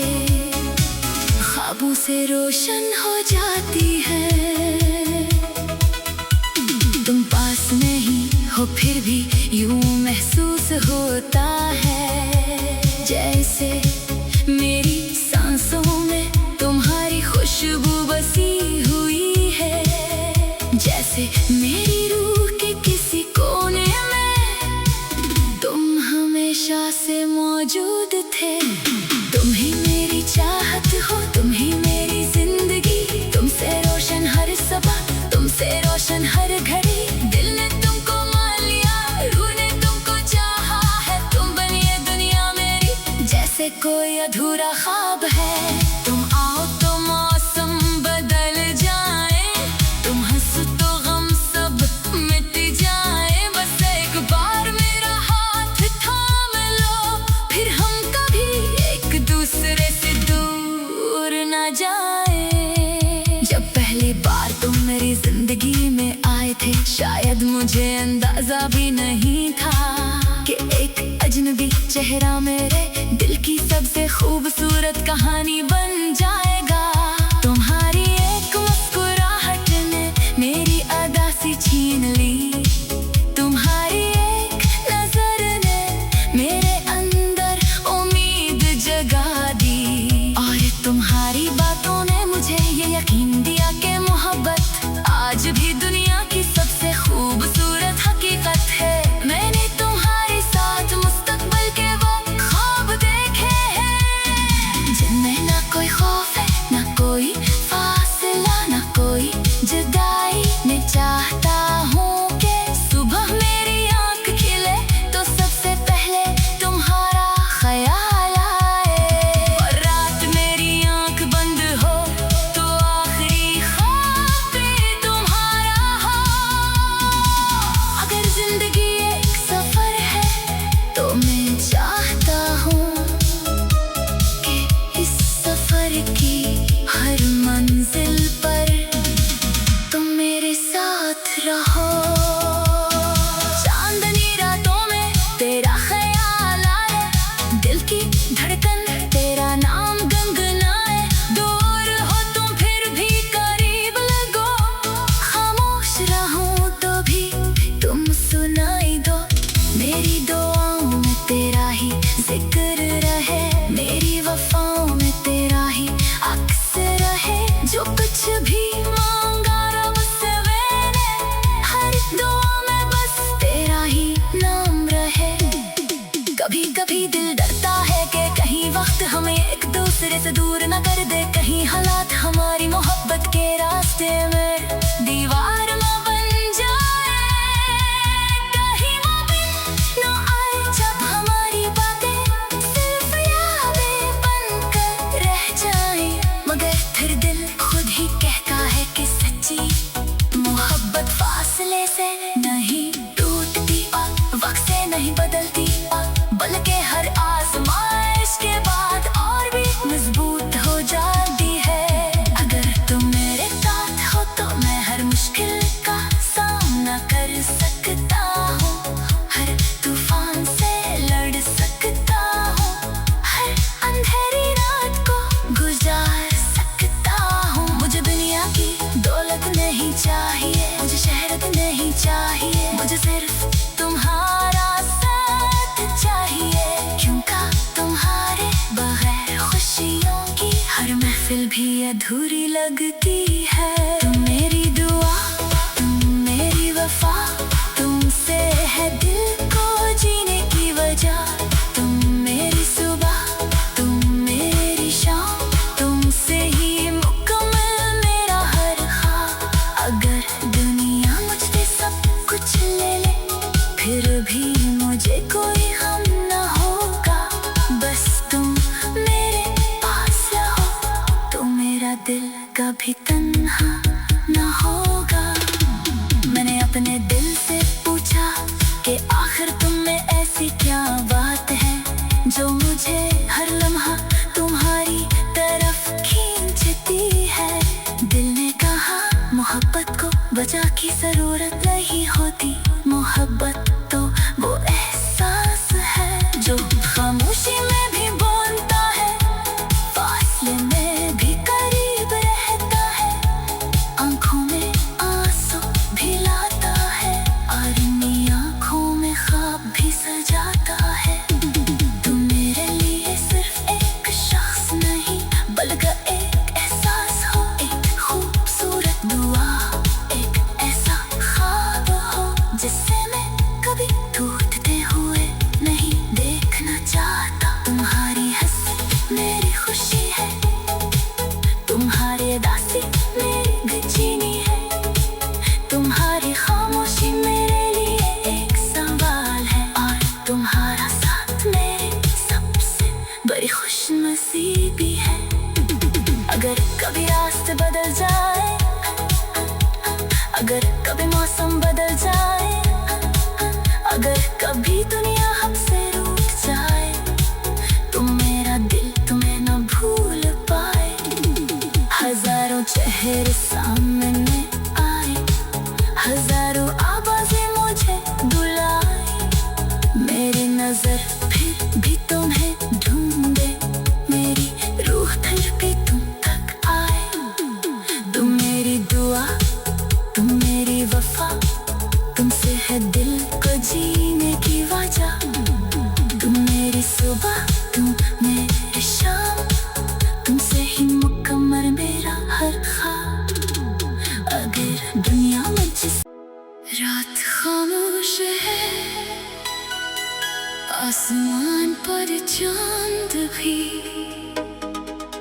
A: ख्वाबों से रोशन हो जाती है। तुम पास नहीं हो फिर भी यूं महसूस होता है, जैसे मेरी सांसों में तुम्हारी खुशबू बसी हुई है, जैसे मेरी रूह के किसी कोने में तुम हमेशा से मौजूद थे। तुम ही मेरी चाहत हो, तुम ही मेरी जिंदगी, तुमसे रोशन हर सबा, तुमसे रोशन हर घड़ी। दिल ने तुमको मान लिया, रूह ने तुमको चाहा है, तुम बनी ये दुनिया मेरी जैसे कोई अधूरा ख्वाब है। तुम आओ तो मौसम बदल जाए, तुम हंसो तो गम सब मेरी जिंदगी में आए थे, शायद मुझे अंदाजा भी नहीं था कि एक अजनबी चेहरा मेरे दिल की सबसे खूबसूरत कहानी बन जाएगा। तुम्हारी एक मुस्कुराहट ने मेरी अदासी छीन ली, तुम्हारी एक नजर ने मेरे अंदर उम्मीद जगा दी, और तुम्हारी बातों ने मुझे ये यकीन दिया कि मोहब्बत आज भी दुनिया की सबसे खूबसूरत हकीकत है। मैंने तुम्हारे साथ मुस्तकबिल के वो ख्वाब देखे हैं जिनमें ना कोई खौफ है, ना कोई फासला, ना कोई जुदाई। मैं चाहता हूँ कि सुबह मेरी आँख खिले तो सबसे पहले तुम्हारा ख्याल आए, और रात मेरी आँख बंद हो तो आखिरी ख्वाब भी तुम्हारा हो। अगर जिंदगी एक सफर है तो मैं चाहता हूँ कि इस सफर की हर मंजिल पर तुम मेरे साथ रहो। चांदनी रातों में तेरा ख्याल आए, दिल की धड़कन तेरा नाम गुनगुनाए। दूर हो तुम फिर भी करीब लगो, खामोश रहूं तो भी तुम सुनाई दो। मेरी दुआओं में तेरा ही जिक्र रहे, मेरी वफाओं में तेरा ही अक्स रहे। जो कुछ भी मांगा रब से मैंने, हर दुआ में बस तेरा ही नाम रहे। कभी कभी दिल डरता है कि कहीं वक्त हमें एक दूसरे से दूर न कर दे, कहीं हालात हमारी मोहब्बत के रास्ते में दीवार न बन जाए, कहीं वो दिन न आए जब हमारी बातें सिर्फ यादें बनकर रह जाएं। मगर फिर दिल खुद ही कहता है कि सच्ची मोहब्बत फासले से नहीं टूटती, वक्त से नहीं बदलती, बल्कि हर आजमाइश के बाद और भी मजबूत हो जाती है। अगर तुम मेरे साथ हो तो मैं हर मुश्किल का सामना कर सकता हूँ, हर तूफान से लड़ सकता हूँ, हर अंधेरी रात को गुजार सकता हूँ। मुझे दुनिया की दौलत नहीं चाहिए, मुझे शहरत नहीं चाहिए, मुझे सिर्फ तुम्हारा साथ चाहिए। क्योंकि तुम्हारे बगैर खुशियों की हर महफिल भी अधूरी लगती है। तुम मेरी दुआ, तुम मेरी वफा, तुमसे है दिल को जीने की वजह। तुम मेरी सुबह, तुम मेरी शाम, तुमसे ही मुकम्मल मेरा हर ख्वाब। अगर दुनिया मुझसे सब कुछ ले ले फिर भी मुझे कोई गम न होगा, बस तुम मेरे पास रहो तो मेरा दिल कभी तन्हा न होगा। मैंने अपने दिल से पूछा कि आखिर तुम में ऐसी क्या बात है जो मुझे हर लम्हा तुम्हारी तरफ खींचती है। दिल ने कहा मोहब्बत को वजह की जरूरत नहीं होती, मोहब्बत तो वो एहसास है जो खामोशी में भी बोलता है, फासले में भी करीब रहता है, आंखों में आंसू भी लाता है, और इन आंखों में ख्वाब भी सजाता है। तुम मेरे लिए सिर्फ एक शख्स नहीं बल्कि एक एहसास हो, एक खूबसूरत दुआ, एक ऐसा ख्वाब हो जिससे मैं कभी टूटते हुए नहीं देखना चाहता। तुम्हारी हंसी मेरी खुशी है, तुम्हारी उदासी मेरी बेचैनी है, तुम्हारी खामोशी मेरे लिए एक सवाल है, और तुम्हारा साथ मेरी सबसे बड़ी खुशनसीबी है। अगर कभी रास्ते बदल जाए, अगर कभी मौसम बदल जाए, अगर कभी दुनिया हमसे रूठ जाए, तो मेरा दिल तुम्हें न भूल पाए। हजारों चेहरे सामने आ वफा, तुमसे है दिल को जीने की वजह। तुम मेरी सुबह, तुम मेरी शाम, तुमसे ही मुकम्मल मेरा हर ख्वाब। अगर दुनिया में जिस रात खामोश है, आसमान पर चांद भी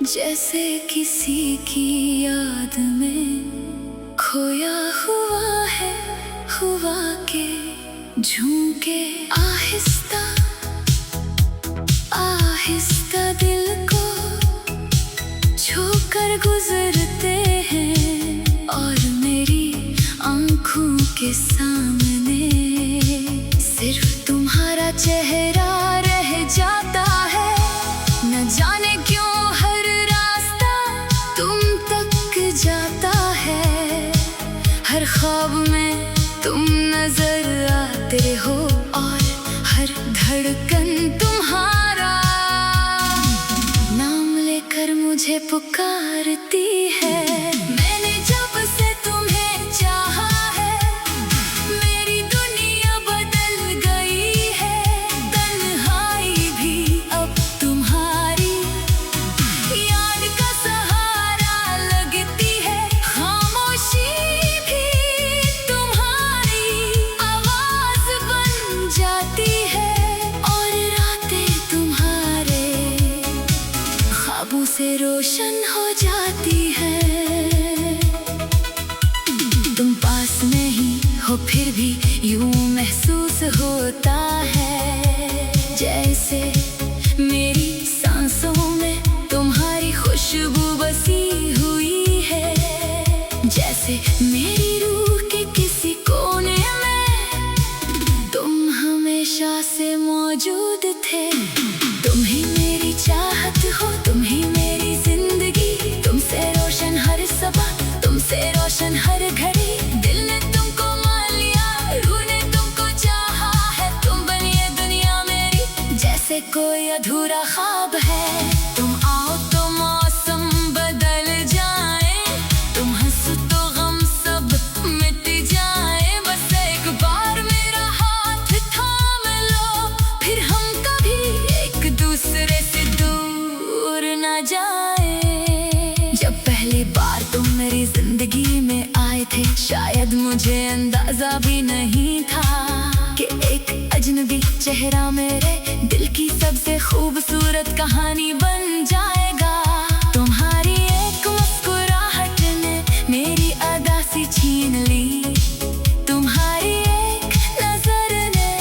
A: जैसे किसी की याद में खोया हुआ है। हुआ के झूके आहिस्ता आहिस्ता दिल को छूकर गुजरते हैं, और मेरी आंखों के सामने सिर्फ तुम्हारा चेहरा रह जाता है। न जाने क्यों हर रास्ता तुम तक जाता है, हर ख्वाब में तुम नजर आते हो, और हर धड़कन तुम्हारा नाम लेकर मुझे पुकारती है। मैंने जब से तुम्हें चाहा है, मेरी दुनिया बदल गई है। तन्हाई भी अब तुम्हारी याद का सहारा लगती है, खामोशी भी तुम्हारी आवाज बन जाती है, और रातें तुम्हारे ख्वाबों से रोशन हो जाती है। तुम पास नहीं हो फिर भी यूं महसूस होता है, जैसे मेरी सांसों में तुम्हारी खुशबू बसी हुई है। जैसे मेरी रूह के किसी कोने में तुम हमेशा से मौजूद थे। तुम ही मेरी चाहत हो, तुम ही मेरी जिंदगी, तुमसे रोशन हर सबा, तुमसे रोशन हर घड़ी। दिल ने तुमको मान लिया, रूह ने तुमको चाहा है, तुम बनी ये दुनिया मेरी जैसे कोई अधूरा ख्वाब है। तुम आओ तो मौसम बदल जाए, तुम हंसो तो गम सब मिट जाए। बस एक बार मेरा हाथ थाम लो, फिर हम कभी एक दूसरे से दूर न जाए। जब पहली बार तुम मेरी जिंदगी में आए थे, शायद मुझे अंदाजा भी नहीं था कि एक अजनबी चेहरा मेरे दिल की सबसे खूबसूरत कहानी बन जाएगा। तुम्हारी एक मुस्कुराहट ने मेरी अदा सी छीन ली, तुम्हारी एक नजर ने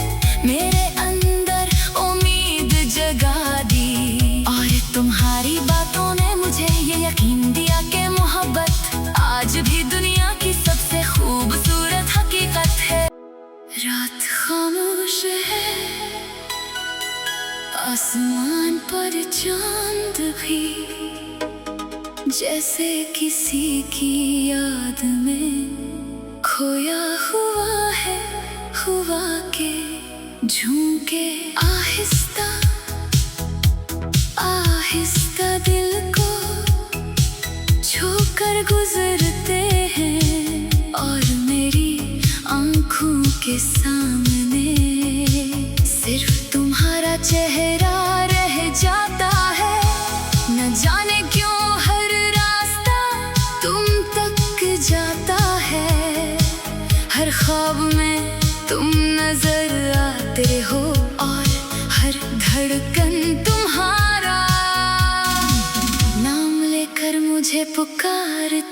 A: मेरे अंदर उम्मीद जगा दी, और तुम्हारी बातों ने मुझे ये यकीन दिया कि मोहब्बत आज भी दुनिया की सबसे खूबसूरत हकीकत है। रात खामोश है, आसमान पर चांद भी जैसे किसी की याद में खोया हुआ है। हुआ के झूके आहिस्ता आहिस्ता दिल को छूकर गुजरते हैं, और मेरी आंखों के सामने सिर्फ तुम्हारा चेहरा रह जाता है। न जाने क्यों हर रास्ता तुम तक जाता है, हर ख्वाब में तुम नजर आते हो, और हर धड़कन तुम्हारा नाम लेकर मुझे पुकारती